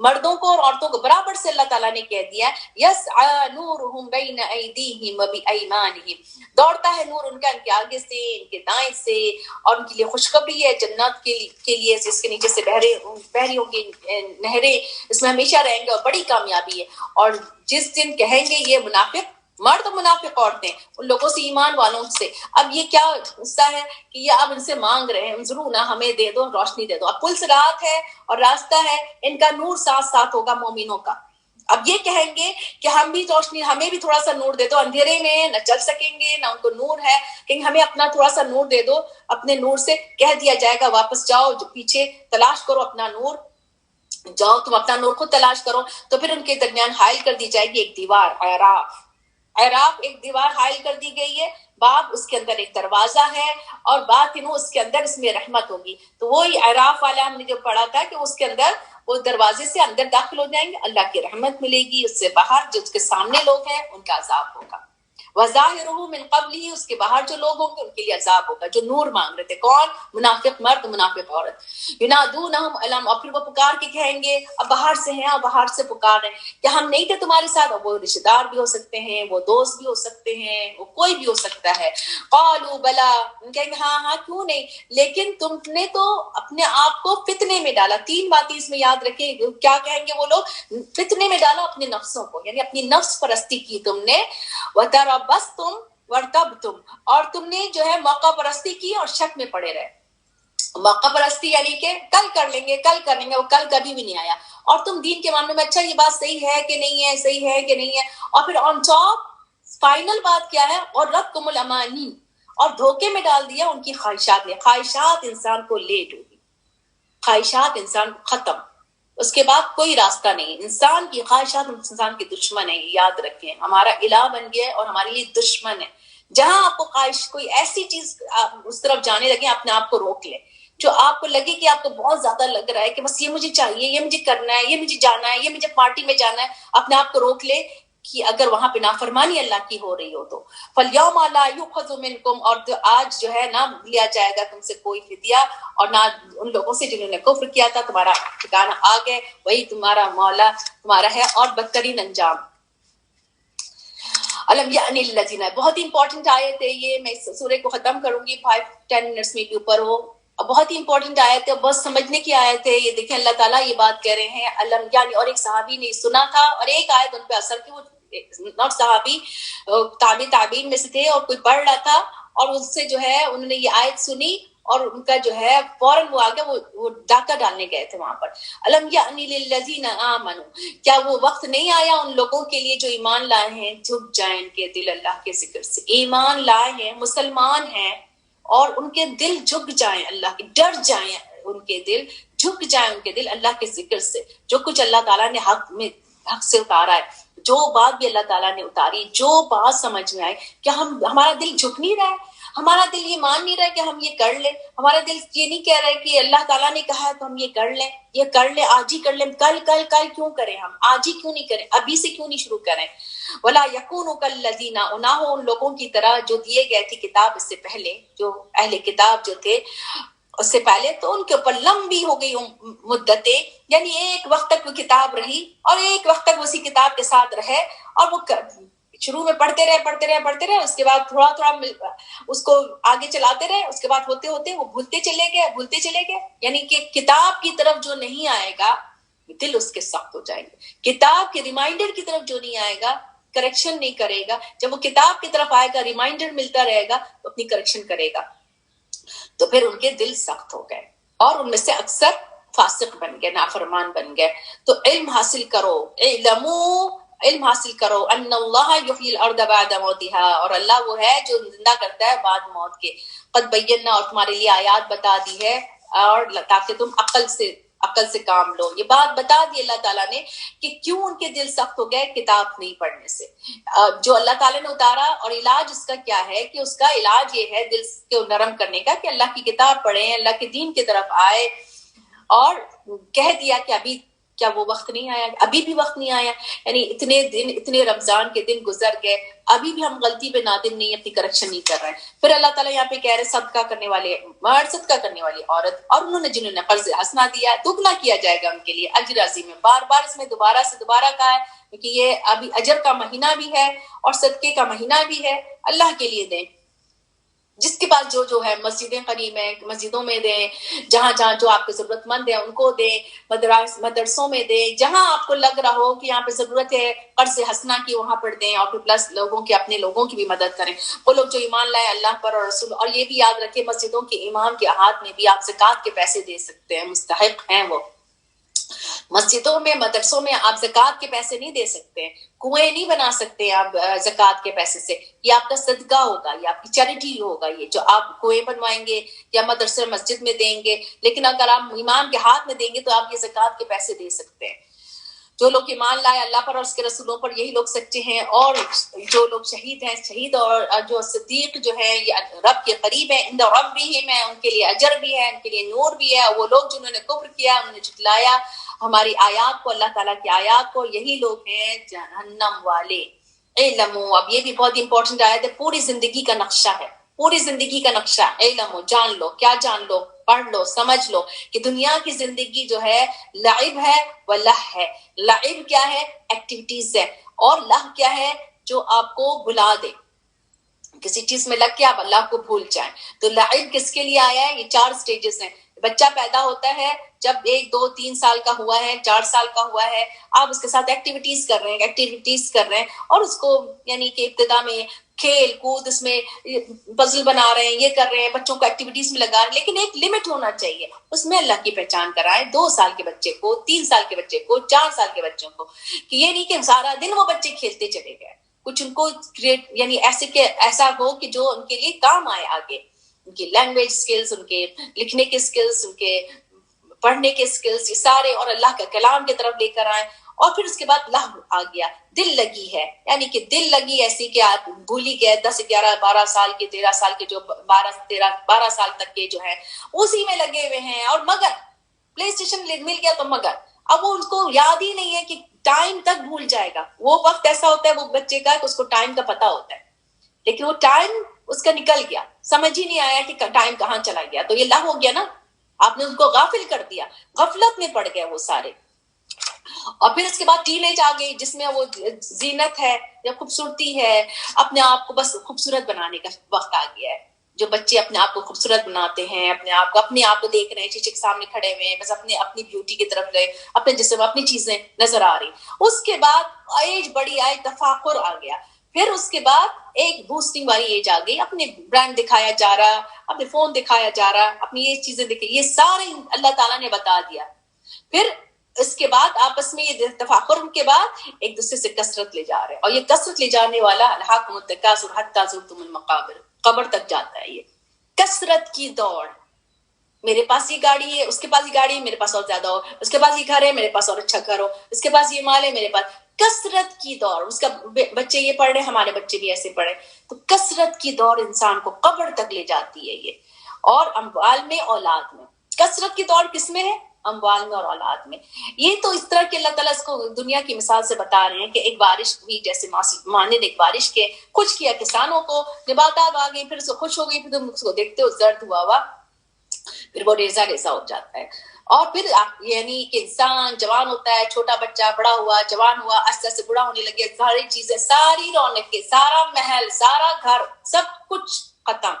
Speaker 1: مردوں کو اور عورتوں کو برابر سے اللہ تعالیٰ نے کہہ دیا یسعی نورہم بین ایدیہم وبایمانہم، دوڑتا ہے نور ان کا ان کے آگے سے ان کے دائیں سے، اور ان کے لیے خوشخبری ہے جنت کے لیے جس کے نیچے سے بہری ہوں گی نہریں، اس میں ہمیشہ رہیں گے اور بڑی کامیابی ہے۔ اور جس دن کہیں گے یہ منافق مرد منافق عورتیں ان لوگوں سے ایمان والوں سے، اب یہ کیا قصہ ہے کہ یہ اب ان سے مانگ رہے ہیں ضرور نہ ہمیں دے دو روشنی دے دو، اب پل صراط ہے اور راستہ ہے، ان کا نور ساتھ ساتھ ہوگا مومنوں کا۔ اب یہ کہیں گے کہ ہم بھی روشنی ہمیں بھی تھوڑا سا نور دے دو، اندھیرے میں نہ چل سکیں گے نہ ان کو نور ہے، کہ ہمیں اپنا تھوڑا سا نور دے دو، اپنے نور سے کہہ دیا جائے گا واپس جاؤ پیچھے تلاش کرو اپنا نور، جاؤ تم اپنا نور خود تلاش کرو۔ تو پھر ان کے درمیان حائل کر دی جائے گی ایک دیوار، اعراف ایک دیوار حائل کر دی گئی ہے، باب اس کے اندر ایک دروازہ ہے، اور باطنو اس کے اندر اس میں رحمت ہوگی۔ تو وہی اعراف والا ہم نے جو پڑھا تھا کہ اس کے اندر وہ دروازے سے اندر داخل ہو جائیں گے، اللہ کی رحمت ملے گی، اس سے باہر جو اس کے سامنے لوگ ہیں ان کا عذاب ہوگا۔ وَظَاهِرُهُ مِنْ قَبْلِهِ، اس کے باہر جو لوگ ہوں گے ان کے لیے عذاب ہوگا، جو نور مانگ رہے تھے، کون؟ منافق مرد منافق عورت۔ يُنَادُونَهُمْ أَلَمْ، اور پھر وہ پکار کے کہیں گے، اب باہر سے ہیں اور باہر سے پکار رہے ہیں کہ ہم نہیں تھے تمہارے ساتھ، اور وہ رشتہ دار بھی ہو سکتے ہیں، وہ دوست بھی ہو سکتے ہیں، وہ کوئی بھی ہو سکتا ہے۔ قَالُوا بَلَىٰ، کہیں گے ہاں ہاں کیوں نہیں، لیکن تم نے تو اپنے آپ کو فتنے میں ڈالا۔ تین باتیں اس میں یاد رکھیں، کیا کہیں گے وہ لوگ؟ فتنے میں ڈالا اپنے نفسوں کو، یعنی اپنی نفس پرستی کی تم نے، وَتَرَبَّصْتُمْ وَارْتَبْتُمْ، اور تم نے جو ہے موقع پرستی کی اور شک میں پڑے رہے۔ موقع پرستی یعنی کہ کل کر لیں گے کل کر لیں گے، وہ کل کبھی بھی نہیں آیا، اور تم دین کے معاملے میں اچھا یہ بات صحیح ہے کہ نہیں ہے، صحیح ہے کہ نہیں ہے، اور پھر آن ٹاپ فائنل بات کیا ہے، اور ربکم الامانی، اور دھوکے میں ڈال دیا ان کی خواہشات نے۔ خواہشات انسان کو لے ڈوبی، خواہشات انسان کو ختم، اس کے بعد کوئی راستہ نہیں۔ انسان کی خواہشات انسان کے دشمن ہیں، یاد رکھیں، ہمارا الہ بن گیا ہے اور ہمارے لیے دشمن ہے۔ جہاں آپ کو خواہش کوئی ایسی چیز اس طرف جانے لگے، اپنے آپ کو روک لیں، جو آپ کو لگے کہ آپ کو بہت زیادہ لگ رہا ہے کہ بس یہ مجھے چاہیے، یہ مجھے کرنا ہے، یہ مجھے جانا ہے، یہ مجھے پارٹی میں جانا ہے، اپنے آپ کو روک لے کہ اگر وہاں پہ نافرمانی اللہ کی ہو رہی ہو تو فَالْيَوْمَ لَا يُؤْخَذُ مِنْكُمْ، اور آج جو ہے نہ لیا جائے گا تم سے کوئی فدیہ، اور نہ ان لوگوں سے جنہوں نے کفر کیا تھا، تمہارا ٹھکانہ آ گئے، وہی تمہارا مولا تمہارا ہے، اور بدترین انجام۔ علم یعنی الذین، بہت ہی امپورٹنٹ آیت ہے یہ، میں اس سورے کو ختم کروں گی 5-10 منٹس میں کے اوپر ہو، بہت ہی امپورٹنٹ آیت ہے، بہت سمجھنے کی آیت ہے یہ۔ دیکھیں اللہ تعالیٰ یہ بات کہہ رہے ہیں علم یعنی، اور ایک صحابی نے سنا تھا اور ایک آیت ان پہ اثر کی، وہ ناٹ صحابی تابعین میں سے تھے، اور کوئی پڑھ رہا تھا اور اس سے جو ہے انہوں نے یہ آیت سنی، اور ان کا جو ہے فوراً وہ آگے وہ ڈاکہ ڈالنے گئے تھے وہاں پر۔ علم یعنی للذین آمنوا، کیا وہ وقت نہیں آیا ان لوگوں کے لیے جو ایمان لائے ہیں، جھک جائیں ان کے دل اللہ کے ذکر سے، ایمان لائے ہیں، مسلمان ہیں، اور ان کے دل جھک جائیں اللہ کے، ڈر جائیں ان کے دل، جھک جائیں ان کے دل اللہ کے ذکر سے، جو کچھ اللہ تعالیٰ نے حق سے اتارا ہے، جو بات بھی اللہ تعالیٰ نے اتاری، جو بات سمجھ میں آئے، کیا ہمارا دل جھک نہیں رہا ہے؟ ہمارا دل یہ مان نہیں رہا ہے کہ ہم یہ کر لیں؟ ہمارا دل یہ نہیں کہہ رہا ہے کہ اللہ تعالیٰ نے کہا ہے تو ہم یہ کر لیں، یہ کر لیں، آج ہی کر لیں، کل کل کل کیوں کریں، ہم آج ہی کیوں نہیں کریں، ابھی سے کیوں نہیں شروع کریں؟ وَلَا يَكُونُوا كَالَّذِينَ، نہ ہو ان لوگوں کی طرح جو دیے گئے تھی کتاب اس سے پہلے، جو اہل کتاب جو تھے اس سے پہلے، تو ان کے اوپر لمبی ہو گئی مدتیں، یعنی ایک وقت تک وہ کتاب رہی اور ایک وقت تک اسی کتاب کے ساتھ رہے، اور وہ شروع میں پڑھتے رہے، اس کے بعد تھوڑا تھوڑا اس کو آگے چلاتے رہے، اس کے بعد ہوتے ہوتے وہ بھولتے چلے گئے، یعنی کہ کتاب کی طرف جو نہیں آئے گا دل اس کے سخت ہو جائیں گے، کتاب کے ریمائنڈر کی طرف جو نہیں آئے گا، کریکشن نہیں کرے گا، جب وہ کتاب کی طرف آئے گا، ریمائنڈر ملتا رہے گا تو اپنی کریکشن کرے گا، تو پھر ان کے دل سخت ہو گئے، اور ان میں سے اکثر فاسق بن گئے، نافرمان بن گئے۔ تو علم حاصل کرو، علم حاصل کرو ان اللہ یحیی الارض بعد موتها، اور اللہ وہ ہے جو زندہ کرتا ہے بعد موت کے، قد بینا، اور تمہارے لیے آیات بتا دی ہے، اور تاکہ تم عقل سے کام لو۔ یہ بات بتا دی اللہ تعالیٰ نے کہ کیوں ان کے دل سخت ہو گئے، کتاب نہیں پڑھنے سے، جو اللہ تعالیٰ نے اتارا، اور علاج اس کا کیا ہے کہ اس کا علاج یہ ہے دل کو نرم کرنے کا، کہ اللہ کی کتاب پڑھیں، اللہ کے دین کی طرف آئے، اور کہہ دیا کہ ابھی کیا وہ وقت نہیں آیا؟ ابھی بھی وقت نہیں آیا. یعنی اتنے دن، اتنے رمضان کے دن گزر گئے، ابھی بھی ہم غلطی پہ نادم نہیں، اپنی کریکشن نہیں کر رہے ہیں. پھر اللہ تعالیٰ یہاں پہ کہہ رہے صدقہ کرنے والے مرد، صدقہ کرنے والی عورت، اور انہوں نے جنہوں نے قرض حسنہ دیا دگنا کیا جائے گا ان کے لیے اجر عظیم ہے. بار بار اس میں دوبارہ سے دوبارہ کہا ہے کیونکہ یہ ابھی اجر کا مہینہ بھی ہے اور صدقے کا مہینہ بھی ہے. اللہ کے لیے دیں، جس کے پاس جو ہے، مسجدیں قریب ہیں مسجدوں میں دیں، جہاں جہاں جو آپ کے ضرورت مند ہیں ان کو دیں، مدرسوں میں دیں، جہاں آپ کو لگ رہا ہو کہ یہاں پہ ضرورت ہے قرض حسنہ کی وہاں پر دیں. اور پھر پلس لوگوں کی، اپنے لوگوں کی بھی مدد کریں، وہ لوگ جو ایمان لائے اللہ پر اور رسول. اور یہ بھی یاد رکھیں مسجدوں کے امام کے ہاتھ میں بھی آپ زکوٰۃ کے پیسے دے سکتے ہیں، مستحق ہیں وہ. مسجدوں میں، مدرسوں میں آپ زکوٰۃ کے پیسے نہیں دے سکتے، کنویں نہیں بنا سکتے آپ زکوٰۃ کے پیسے سے. یہ آپ کا صدقہ ہوگا، یہ آپ کی چیریٹی ہوگا، یہ جو آپ کنویں بنوائیں گے یا مدرسے مسجد میں دیں گے. لیکن اگر آپ امام کے ہاتھ میں دیں گے تو آپ یہ زکوٰۃ کے پیسے دے سکتے ہیں. جو لوگ ایمان لائے اللہ پر اور اس کے رسولوں پر، یہی لوگ سچے ہیں. اور جو لوگ شہید ہیں، شہید اور جو صدیق جو ہیں یہ رب کے قریب ہیں، عند ربہم ہے، ان کے لیے اجر بھی ہے، ان کے لیے نور بھی ہے. وہ لوگ جنہوں نے کفر کیا، انہوں نے جھٹلایا ہماری آیات کو، اللہ تعالیٰ کی آیات کو، یہی لوگ ہیں جہنم والے. علمو، اب یہ بھی بہت امپورٹنٹ آیت ہے، پوری زندگی کا نقشہ ہے، پوری زندگی کا نقشہ. علمو، جان لو. کیا جان لو؟ پڑھ لو، سمجھ لو کہ دنیا کی زندگی جو ہے لعب ہے و لہ ہے. لعب کیا ہے؟ ایکٹیویٹیز ہے، اور لہ کیا ہے؟ جو آپ کو بھلا دے، کسی چیز میں لگ کے آپ اللہ کو بھول جائیں. تو لعب کس کے لیے آیا ہے؟ یہ 4 سٹیجز ہیں. بچہ پیدا ہوتا ہے، جب 1 2 3 سال کا ہوا ہے، 4 سال کا ہوا ہے، آپ اس کے ساتھ ایکٹیویٹیز کر رہے ہیں اور اس کو یعنی کہ ابتدا میں کھیل کود، اس میں پزل بنا رہے ہیں، یہ کر رہے ہیں، بچوں کو ایکٹیویٹیز میں لگا رہے ہیں. لیکن ایک لمٹ ہونا چاہیے، اس میں اللہ کی پہچان کرائیں. 2 سال کے بچے کو، 3 سال کے بچے کو، 4 سال کے بچوں کو، کہ یہ نہیں کہ سارا دن وہ بچے کھیلتے چلے گئے. کچھ ان کو یعنی ایسا ہو کہ جو ان کے لیے کام آئے آگے، ان کی لینگویج سکلز، ان کے لکھنے کے سکلز، ان کے پڑھنے کے سکلز، یہ سارے، اور اللہ کا کلام کی طرف لے کر آئیں. اور پھر اس کے بعد لہو آ گیا، دل لگی ہے، یعنی کہ دل لگی ایسی کہ آپ بھول ہی گئے 10 11 12 سال کے، 13 سال کے، جو 12 سال تک کے جو ہیں اسی میں لگے ہوئے ہیں. اور مگر پلے اسٹیشن مل گیا تو مگر اب وہ ان کو یاد ہی نہیں ہے کہ ٹائم تک بھول جائے گا. وہ وقت ایسا ہوتا ہے وہ بچے کا کہ اس کو ٹائم کا پتہ ہوتا ہے، لیکن وہ ٹائم اس کا نکل گیا، سمجھ ہی نہیں آیا کہ ٹائم کہاں چلا گیا. تو یہ لہ ہو گیا نا، آپ نے ان کو غافل کر دیا، غفلت میں پڑ گئے وہ سارے. اور پھر اس کے بعد ٹین ایج آ گئی، جس میں وہ زینت ہے یا خوبصورتی ہے، اپنے آپ کو بس خوبصورت بنانے کا وقت آ گیا ہے. جو بچے اپنے آپ کو خوبصورت بناتے ہیں، اپنے آپ کو دیکھ رہے ہیں، شیشے کے سامنے کھڑے ہوئے ہیں، بس اپنی بیوٹی کی طرف گئے، اپنے جسم، اپنی چیزیں نظر آ رہی. اس کے بعد ایج بڑی آئی، تفاخر آ گیا. پھر اس کے بعد ایک بوسٹنگ والی ایج آ گئی، اپنے برانڈ دکھایا جا رہا، اپنے فون دکھایا جا رہا، اپنی یہ چیزیں دکھائی، یہ سارے اللہ تعالیٰ نے بتا دیا. پھر اس کے بعد آپس میں یہ تفاخر کے بعد ایک دوسرے سے کثرت لے جا رہے ہیں. اور یہ کثرت لے جانے والا الہاکم التکاثر حتی زرتم المقابر، قبر تک جاتا ہے. یہ کثرت کی دوڑ، میرے پاس یہ گاڑی ہے، اس کے پاس یہ گاڑی ہے، میرے پاس اور زیادہ ہو، اس کے پاس یہ گھر ہے، میرے پاس اور اچھا گھر ہو، اس کے پاس یہ مال ہے، میرے پاس. کثرت کی دوڑ، اس کا بچے یہ پڑھ رہے، ہمارے بچے بھی ایسے پڑھے. تو کثرت کی دوڑ انسان کو قبر تک لے جاتی ہے یہ. اور اموال میں، اولاد میں کثرت کی دوڑ کس میں ہے؟ اموال میں اور اولاد میں. یہ تو اس طرح کہ اللہ تعالیٰ اس کو دنیا کی مثال سے بتا رہے ہیں کہ ایک بارش ہوئی، جیسے مانند ایک بارش کے خوش کیا کسانوں کو، نباتات آ گئی، پھر اس کو خوش ہو گئی، پھر تم اس کو دیکھتے ہو زرد ہوا، پھر وہ ریزا ریزا ہو جاتا ہے. اور پھر یعنی کہ انسان جوان ہوتا ہے، چھوٹا بچہ بڑا ہوا، جوان ہوا، آہستہ آہستہ بڑا ہونے لگے، ساری چیزیں، ساری رونقیں، سارا محل، سارا گھر، سب کچھ ختم.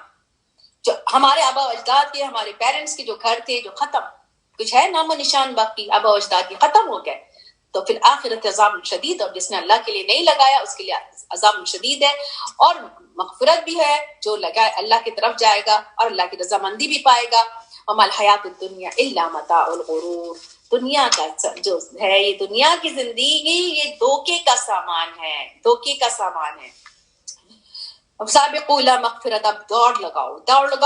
Speaker 1: جو ہمارے آبا اجداد کے، ہمارے پیرنٹس کے جو گھر تھے، جو ختم، کچھ ہے نام و نشان باقی آبا اجداد کے، ختم ہو گئے. تو پھر آخرت عذاب شدید، اور جس نے اللہ کے لیے نہیں لگایا اس کے لیے عذاب شدید ہے. اور مغفرت بھی ہے، جو لگائے اللہ کی طرف جائے گا اور اللہ کی رضامندی بھی پائے گا. وما الحیات الدنیا الا متاع الغرور، دنیا کا جو ہے، یہ دنیا کی زندگی یہ دھوکے کا سامان ہے، دھوکے کا سامان ہے. اب سابقوا الی مغفرت، اب دوڑ لگاؤ،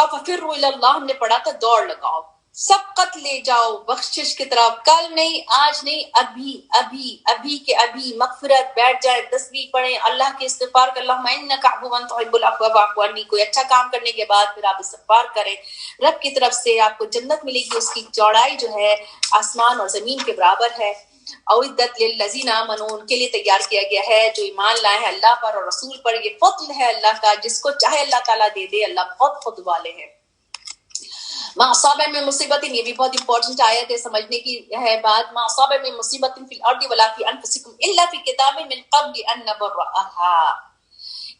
Speaker 1: ففروا الی اللہ، ہم نے پڑھا تھا دوڑ لگاؤ، سبقت لے جاؤ بخشش کی طرف. کل نہیں، آج نہیں، ابھی کے ابھی مغفرت. بیٹھ جائے، تسبیح پڑھیں، اللہ کے استغفار کر، اللہم انک عفو تحب العفو فاعف عنی. کوئی اچھا کام کرنے کے بعد پھر آپ استغفار کریں. رب کی طرف سے آپ کو جنت ملے گی، اس کی چوڑائی جو ہے آسمان اور زمین کے برابر ہے. اعدت للذین آمنوا، ان کے لیے تیار کیا گیا ہے جو ایمان لائے ہیں اللہ پر اور رسول پر. یہ فضل ہے اللہ کا، جس کو چاہے اللہ تعالیٰ دے دے. اللہ بہت فضل والے ہیں. ما اصاب من مصیبت، یہ بھی بہت امپورٹنٹ آیت ہے، سمجھنے کی ہے بات. ما اصاب من مصیبت فی الارض ولا فی انفسکم الا فی کتاب من قبل ان نبرأها،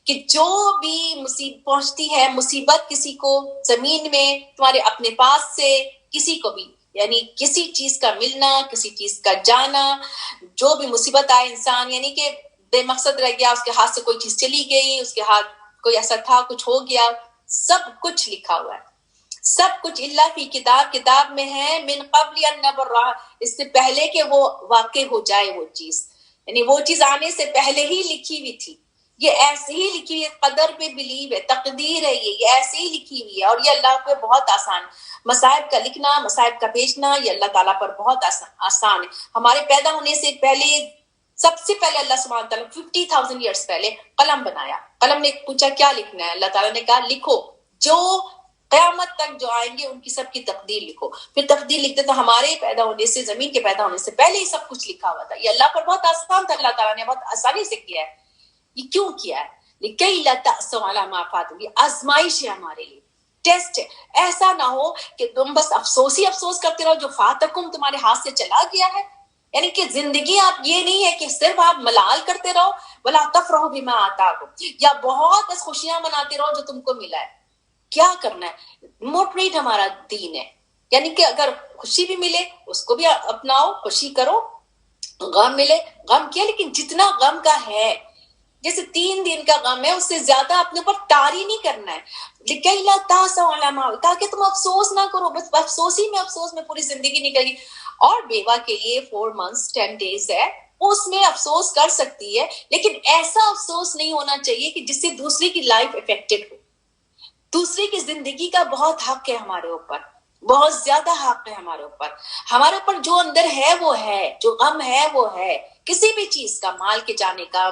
Speaker 1: کہ جو بھی مصیبت پہنچتی ہے مصیبت کسی کو زمین میں تمہارے اپنے پاس سے، کسی کو بھی، یعنی کسی چیز کا ملنا، کسی چیز کا جانا، جو بھی مصیبت آئے انسان، یعنی کہ بے مقصد رہ گیا، اس کے ہاتھ سے کوئی چیز چلی گئی، اس کے ہاتھ کوئی ایسا تھا، کچھ ہو گیا، سب کچھ لکھا ہوا ہے، سب کچھ اللہ فی کتاب، کتاب میں ہے، من قبل ان نبرہ، اس سے پہلے کہ وہ واقع ہو جائے وہ چیز، یعنی وہ چیز آنے سے پہلے ہی لکھی ہوئی تھی. یہ ایسے ہی لکھی ہوئی ہے، قدر پہ بلیو ہے، تقدیر ہے، یہ ایسے ہی لکھی ہوئی ہے. اور یہ اللہ پہ بہت آسان، مصائب کا لکھنا، مصائب کا بھیجنا، یہ اللہ تعالیٰ پر بہت آسان ہے. ہمارے پیدا ہونے سے پہلے، سب سے پہلے اللہ سبحانہ تعالیٰ 50,000 ایئرس پہلے قلم بنایا. قلم نے پوچھا کیا لکھنا ہے، اللہ تعالیٰ نے کہا لکھو، جو قیامت تک جو آئیں گے ان کی سب کی تقدیر لکھو. پھر تقدیر لکھتے تو ہمارے پیدا ہونے سے، زمین کے پیدا ہونے سے پہلے ہی سب کچھ لکھا ہوا تھا. یہ اللہ پر بہت آسان تھا، اللہ تعالیٰ نے بہت آسانی سے کیا ہے. یہ کیوں کیا ہے؟ لِكَيْ لَا تَأْسَوْا عَلَىٰ مَا فَاتَكُمْ، یہ آزمائش ہے ہمارے لیے، ٹیسٹ ہے. ایسا نہ ہو کہ تم بس افسوس ہی افسوس کرتے رہو جو فاتکم تمہارے ہاتھ سے چلا گیا ہے. یعنی کہ زندگی آپ یہ نہیں ہے کہ صرف آپ ملال کرتے رہو، وَلَا تَفْرَحُوا بِمَا آتَاكُمْ، یا بہت بس خوشیاں مناتے رہو جو تم کو ملا ہے. کیا کرنا ہے؟ موٹریٹ ہمارا دین ہے، یعنی کہ اگر خوشی بھی ملے اس کو بھی اپناؤ، خوشی کرو، غم ملے غم کیا، لیکن جتنا غم کا ہے، جیسے 3 دن کا غم ہے، اس سے زیادہ اپنے اوپر طاری نہیں کرنا ہے. لِكَيْ لَا تَأْسَوْا عَلَىٰ مَا، تاکہ تم افسوس نہ کرو، بس افسوس میں پوری زندگی نکل گئی. اور بیوہ کے لیے 4 months 10 days ہے، اس میں افسوس کر سکتی ہے، لیکن ایسا افسوس نہیں ہونا چاہیے کہ جس سے دوسری کی لائف افیکٹڈ ہو. دوسری کی زندگی کا بہت حق ہے ہمارے اوپر، بہت زیادہ حق ہے ہمارے اوپر. ہمارے اوپر جو اندر ہے وہ ہے، جو غم ہے وہ ہے، کسی بھی چیز کا، مال کے جانے کا،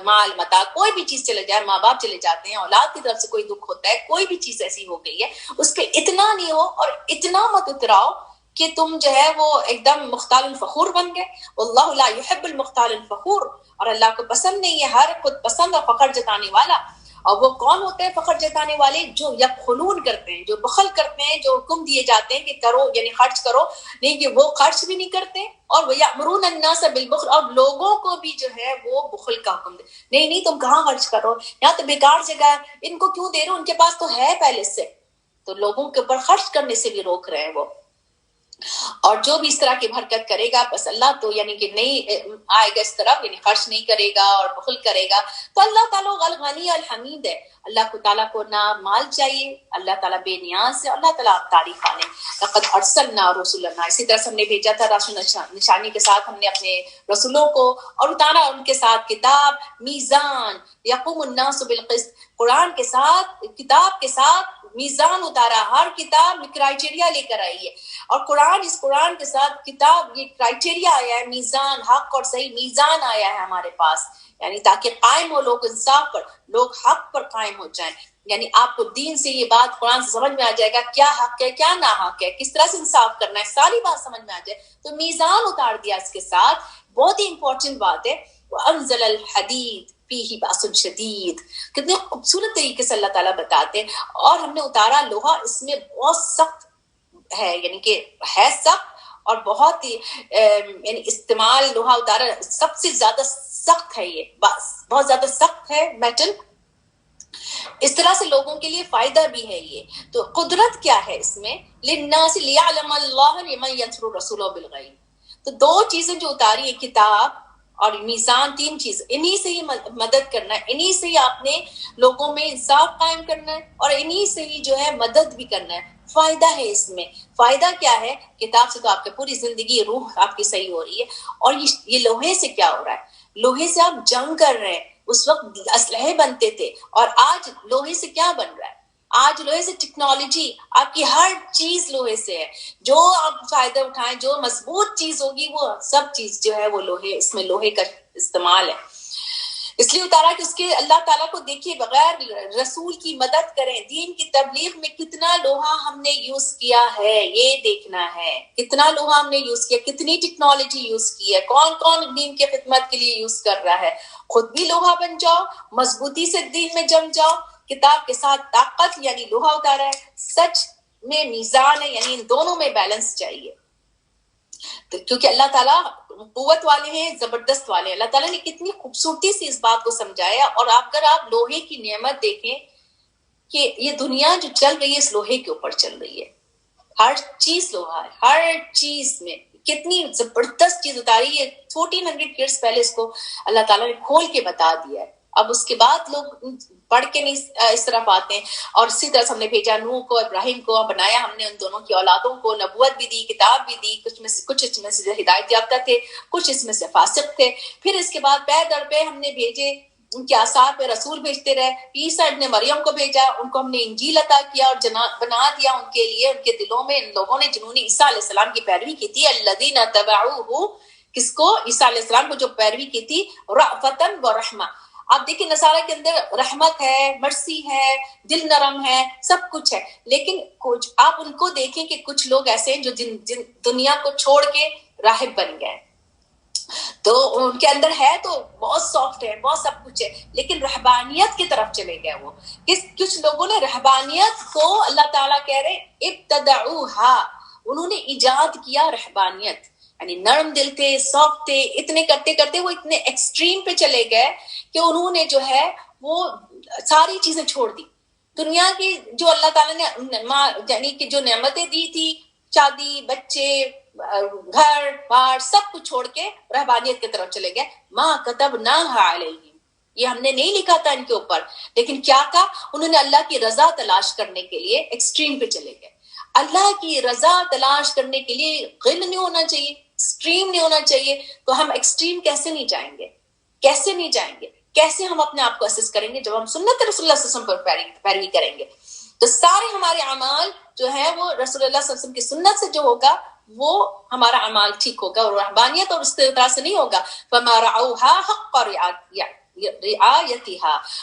Speaker 1: مال متا، کوئی بھی چیز چلے جائے، ماں باپ چلے جاتے ہیں، اولاد کی طرف سے کوئی دکھ ہوتا ہے، کوئی بھی چیز ایسی ہو گئی ہے، اس پہ اتنا نہیں ہو اور اتنا مت اتراؤ کہ تم جو ہے وہ ایک دم مختال فخور بن گئے. واللہ لا يحب المختال الفخور، اور اللہ کو پسند نہیں ہے ہر خود پسند اور فخر جتانے والا. اور وہ کون ہوتے ہیں فخر جتانے والے؟ جو یبخلون کرتے ہیں، جو بخل کرتے ہیں، جو حکم دیے جاتے ہیں کہ کرو یعنی خرچ کرو، نہیں کہ وہ خرچ بھی نہیں کرتے. اور وہ یأمرون الناس بالبخل، اور لوگوں کو بھی جو ہے وہ بخل کا حکم دے، نہیں تم کہاں خرچ کرو، یہاں تو بیکار جگہ ہے، ان کو کیوں دے رہے ہو، ان کے پاس تو ہے پہلے سے. تو لوگوں کے اوپر خرچ کرنے سے بھی روک رہے ہیں وہ. اور جو بھی اس طرح کی حرکت کرے گا، بس اللہ تو یعنی کہ نہیں آئے گا اس طرف، یعنی خرچ نہیں کرے گا اور بخل کرے گا، تو اللہ تعالیٰ غنی الحمید ہے. اللہ تعالیٰ کو نہ مال چاہیے، اللہ تعالیٰ بے نیاز ہے، اللہ تعالیٰ تعریف آنے. لقد ارسلنا رسولنا، اسی طرح سے ہم نے بھیجا تھا رسول نشانی کے ساتھ، ہم نے اپنے رسولوں کو، اور اتارا ان کے ساتھ کتاب، میزان، یقوم الناس بالقسط، قرآن کے ساتھ، کتاب کے ساتھ میزان اتارا. ہر کتاب کرائٹیریا لے کر آئی ہے، اور اس قرآن کے ساتھ کتاب یہ کرائٹیریا آیا ہے، میزان، حق اور صحیح میزان آیا ہے ہمارے پاس، یعنی تاکہ قائم ہو لوگ انصاف پر، لوگ حق پر قائم ہو جائیں. یعنی آپ کو دین سے یہ بات قرآن سے سمجھ میں آ جائے گا، کیا حق ہے کیا نا حق ہے، کس طرح سے انصاف کرنا ہے، ساری بات سمجھ میں آ جائے. تو میزان اتار دیا اس کے ساتھ، بہت ہی امپورٹنٹ بات ہے. وَأَنزَلَ الْحَدِيدَ فِيهِ بَأْسٌ شَدِيدٌ، کتنے خوبصورت طریقے سے اللہ تعالیٰ بتاتے ہیں. اور ہم نے اتارا لوہا، اس میں بہت سخت ہے، یعنی کہ ہے سخت، اور بہت ہی یعنی استعمال لوہا اتارا سب سے زیادہ سخت ہے، یہ بہت زیادہ سخت ہے میٹل. اس طرح سے لوگوں کے لیے فائدہ بھی ہے یہ. تو قدرت کیا ہے اس میں؟ للناس لیعلم اللہ لمن ینصر الرسول بالغیب. تو 2 چیزیں جو اتاری ہیں، کتاب اور میزان، 3 چیز، انہی سے ہی مدد کرنا ہے، انہی سے ہی آپ نے لوگوں میں انصاف قائم کرنا ہے، اور انہی سے ہی جو ہے مدد بھی کرنا ہے. فائدہ ہے اس میں. فائدہ کیا ہے؟ کتاب سے تو آپ کی پوری زندگی، روح آپ کی صحیح ہو رہی ہے. اور یہ لوہے سے کیا ہو رہا ہے؟ لوہے سے آپ جنگ کر رہے ہیں. اس وقت اسلحے بنتے تھے، اور آج لوہے سے کیا بن رہا ہے؟ آج لوہے سے ٹیکنالوجی، آپ کی ہر چیز لوہے سے ہے. جو آپ فائدہ اٹھائیں، جو مضبوط چیز ہوگی وہ سب چیز جو ہے وہ لوہے، اس میں لوہے کا استعمال ہے. اس لیے اتارا کہ اس کے اللہ تعالیٰ کو دیکھیے بغیر رسول کی مدد کریں. دین کی تبلیغ میں کتنا لوہا ہم نے یوز کیا ہے یہ دیکھنا ہے, کتنا لوہا ہم نے یوز کیا, کتنی ٹیکنالوجی یوز کی ہے, کون کون دین کی خدمت کے لیے یوز کر رہا ہے. خود بھی لوہا بن جاؤ, مضبوطی سے دین میں جم جاؤ. کتاب کے ساتھ طاقت یعنی لوہا اتارا ہے, سچ میں میزان ہے یعنی ان دونوں میں بیلنس چاہیے. تو کیونکہ اللہ تعالیٰ قوت والے ہیں, زبردست والے ہیں. اللہ تعالیٰ نے کتنی خوبصورتی سے اس بات کو سمجھایا. اور اگر آپ لوہے کی نعمت دیکھیں کہ یہ دنیا جو چل رہی ہے اس لوہے کے اوپر چل رہی ہے, ہر چیز لوہا ہے, ہر چیز میں کتنی زبردست چیز اتاری ہے. 1400 ایئرس پہلے اس کو اللہ تعالیٰ نے کھول کے بتا دیا ہے. اب اس کے بعد لوگ پڑھ کے نہیں اس طرف آتے ہیں. اور اسی طرح سے ہم نے بھیجا نوح کو, ابراہیم کو, بنایا ہم نے ان دونوں کی اولادوں کو, نبوت بھی دی, کتاب بھی دی. کچھ اس میں سے ہدایت یافتہ تھے, کچھ اس میں سے فاسق تھے. پھر اس کے بعد پے در پہ ہم نے بھیجے, ان کے آثار پہ رسول بھیجتے رہے. عیسیٰ ابن مریم کو بھیجا, ان کو ہم نے انجیل عطا کیا اور بنا دیا ان کے لیے, ان کے دلوں میں, ان لوگوں نے جنہوں نے عیسیٰ علیہ السلام کی پیروی کی تھی, الذین تبعوہ, کس کو, عیسیٰ علیہ السلام کو جو پیروی کی تھی, رأفتاً و رحمہ. آپ دیکھیں نصارہ کے اندر رحمت ہے, مرسی ہے, دل نرم ہے, سب کچھ ہے. لیکن کچھ آپ ان کو دیکھیں کہ کچھ لوگ ایسے ہیں جو جن دنیا کو چھوڑ کے راہب بن گئے. تو ان کے اندر ہے تو بہت سافٹ ہے, بہت سب کچھ ہے, لیکن رہبانیت کی طرف چلے گئے. وہ کچھ لوگوں نے رہبانیت کو, اللہ تعالیٰ کہہ رہے ابتدعوہا, انہوں نے ایجاد کیا رہبانیت. یعنی نرم دل تھے, سافٹ تھے, اتنے کرتے کرتے وہ اتنے ایکسٹریم پہ چلے گئے کہ انہوں نے جو ہے وہ ساری چیزیں چھوڑ دی. دنیا کی جو اللہ تعالیٰ نے یعنی کہ جو نعمتیں دی تھی, شادی, بچے, گھر بار, سب کچھ چھوڑ کے رہبانیت کی طرف چلے گئے. ما کتبناہا علیہم, یہ ہم نے نہیں لکھا تھا ان کے اوپر. لیکن کیا تھا, انہوں نے اللہ کی رضا تلاش کرنے کے لیے ایکسٹریم پہ چلے گئے. اللہ کی رضا تلاش کرنے کے لیے غل نہیں ہونا چاہیے, ایکسٹریم نہیں ہونا چاہیے. تو ہم ایکسٹریم کیسے نہیں جائیں گے, کیسے نہیں جائیں گے, کیسے ہم اپنے آپ کو اسس کریں گے جب ہم سنت رسول اللہ صلی اللہ علیہ وسلم پر پیروی کریں گے. تو سارے ہمارے اعمال جو ہے وہ رسول اللہ صلی اللہ علیہ وسلم کی سنت سے جو ہوگا وہ ہمارا اعمال ٹھیک ہوگا, اور رہبانیت اور اس طرح سے نہیں ہوگا. فما رعوها حق رعایتها,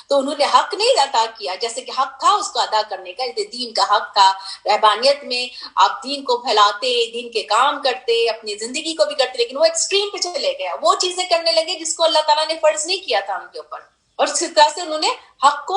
Speaker 1: تو انہوں نے حق نہیں ادا کیا جیسے کہ حق تھا اس کو ادا کرنے کا. دین کا حق تھا. رہبانیت میں آپ دین کو پھیلاتے, دین کے کام کرتے, اپنی زندگی کو بھی کرتے, لیکن وہ ایکسٹریم پہ چلے گئے, وہ چیزیں کرنے لگے جس کو اللہ تعالیٰ نے فرض نہیں کیا تھا ان کے اوپر, اور اس طرح سے انہوں نے حق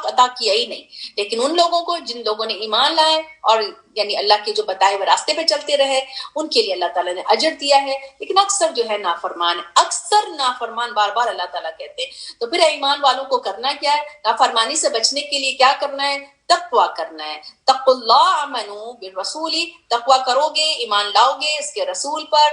Speaker 1: ادا کیا ہی نہیں. لیکن ان لوگوں کو جن لوگوں نے ایمان لائے اور یعنی اللہ کے جو بتائے ہوئے راستے پہ چلتے رہے, ان کے لیے اللہ تعالیٰ نے اجر دیا ہے. لیکن اکثر جو ہے نافرمان, اکثر نافرمان, بار بار اللہ تعالیٰ کہتے ہیں. تو پھر ایمان والوں کو کرنا کیا ہے, نافرمانی سے بچنے کے لیے کیا کرنا ہے, تقویٰ کرنا ہے. تقوا اللہ آمنوا بالرسول, تقویٰ کرو گے, ایمان لاؤ گے اس کے رسول پر,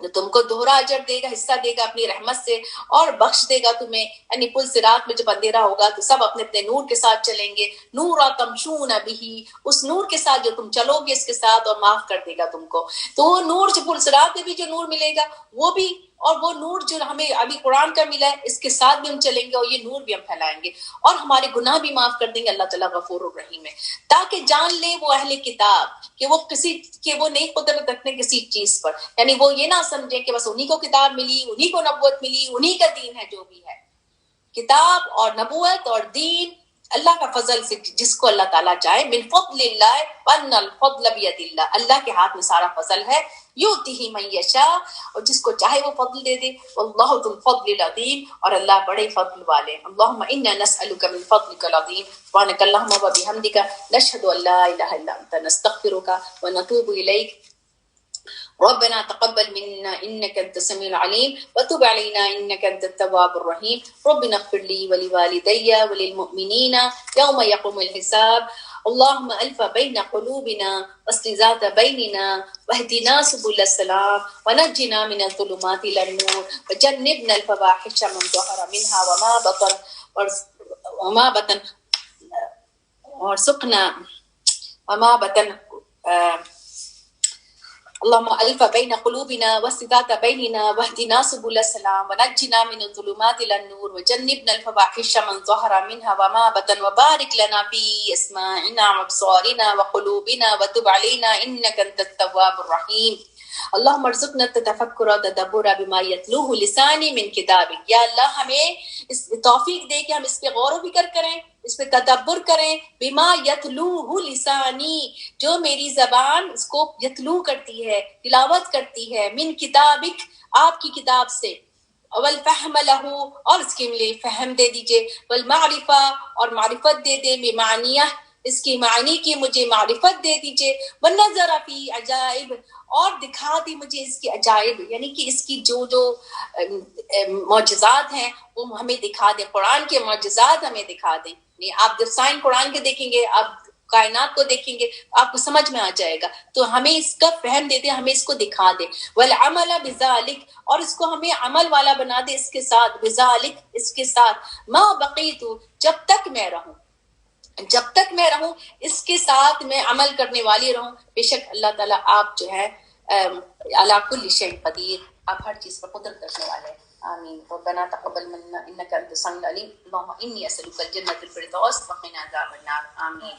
Speaker 1: تو تم کو دوہرا اجر دے گا, حصہ دے گا اپنی رحمت سے, اور بخش دے گا تمہیں. یعنی پل صراط میں جب اندھیرا ہوگا تو سب اپنے اپنے نور کے ساتھ چلیں گے. نورا تمشون بہ, اس نور کے ساتھ جو تم چلو گے اس کے ساتھ, اور معاف کر دے گا تم کو. تو وہ نور جو پل صراط میں بھی جو نور ملے گا وہ بھی, اور وہ نور جو ہمیں ابھی قرآن کا ملا ہے اس کے ساتھ بھی ہم چلیں گے, اور یہ نور بھی ہم پھیلائیں گے, اور ہمارے گناہ بھی معاف کر دیں گے. اللہ تعالیٰ غفور الرحیم ہے. تاکہ جان لے وہ اہل کتاب کہ وہ نہیں قدرت رکھنے کسی چیز پر. یعنی وہ یہ نہ سمجھے کہ بس انہی کو کتاب ملی, انہی کو نبوت ملی, انہی کا دین ہے. جو بھی ہے کتاب اور نبوت اور دین اللہ کا فضل سے, جس کو اللہ تعالیٰ چاہے. من فضل اللہ, وان الفضل بید اللہ, اللہ کے ہاتھ میں سارا فضل ہے. یؤتیہ من یشاء, اور جس کو چاہے وہ فضل دے دے. واللہ ذو الفضل العظیم, اور اللہ بڑے فضل والے. اللہم انا نسألک من فضلک العظیم. سبحانک اللہم و بحمدک, نشہد ان لا الہ الا انت, نستغفرک ونتوب الیک. ربنا تقبل منا انك انت السميع العليم وتب علينا انك انت التواب الرحيم. ربنا اغفر لي ولوالدي وللمؤمنين يوم يقوم الحساب. اللهم الف بين قلوبنا واصلح ذات بيننا واهدنا سبل السلام ونجنا من الظلمات الى النور وجنبنا الفواحش ما ظهر منها وما بطن اللهم الف بين قلوبنا واصلح بيننا واهدنا سبل السلام ونجنا من الظلمات الى النور وجنبنا الفواحش ما ظهر منها وما بطن وبارك لنا في اسماعنا وابصارنا وقلوبنا وتب علينا انك انت التواب الرحيم. اللہم ارزقنا التفکر والتدبر بما یتلوہ لسانی من کتابک. یا اللہ ہمیں اس توفیق دے کہ ہم اس پہ غور و فکر کریں, اس پہ تدبر کریں. بما یتلوہ لسانی, جو میری زبان اس کو یتلو کرتی ہے, تلاوت کرتی ہے, من کتابک, آپ کی کتاب سے. والفہم لہ, اور اس کے لیے فہم دے دیجئے. والمعرفہ, اور معرفت دے دے, بمعنیہ, اس کی معنی کی مجھے معرفت دے دیجئے. والنظر فی عجائب, اور دکھا دی مجھے اس کی عجائب, یعنی کہ اس کی جو معجزات ہیں وہ ہمیں دکھا دیں. قرآن کے معجزات ہمیں دکھا دیں. آپ جب سائن قرآن کے دیکھیں گے, آپ کائنات کو دیکھیں گے, آپ کو سمجھ میں آ جائے گا. تو ہمیں اس کا فہم دے دے, ہمیں اس کو دکھا دے. والعمل بذالک, اور اس کو ہمیں عمل والا بنا دے اس کے ساتھ. بذالک, اس کے ساتھ. ما بقیت, جب تک میں رہوں, جب تک میں رہوں اس کے ساتھ میں عمل کرنے والی رہوں. بے شک اللہ تعالیٰ آپ جو ہے علی کل شیء قدیر, آپ ہر چیز پر قدرت رکھنے والے ہیں. آمین. ربنا تقبل منا انك انت السميع العليم. اللهم اني اسالك الجنة الفردوس وقنا عذاب النار. آمین.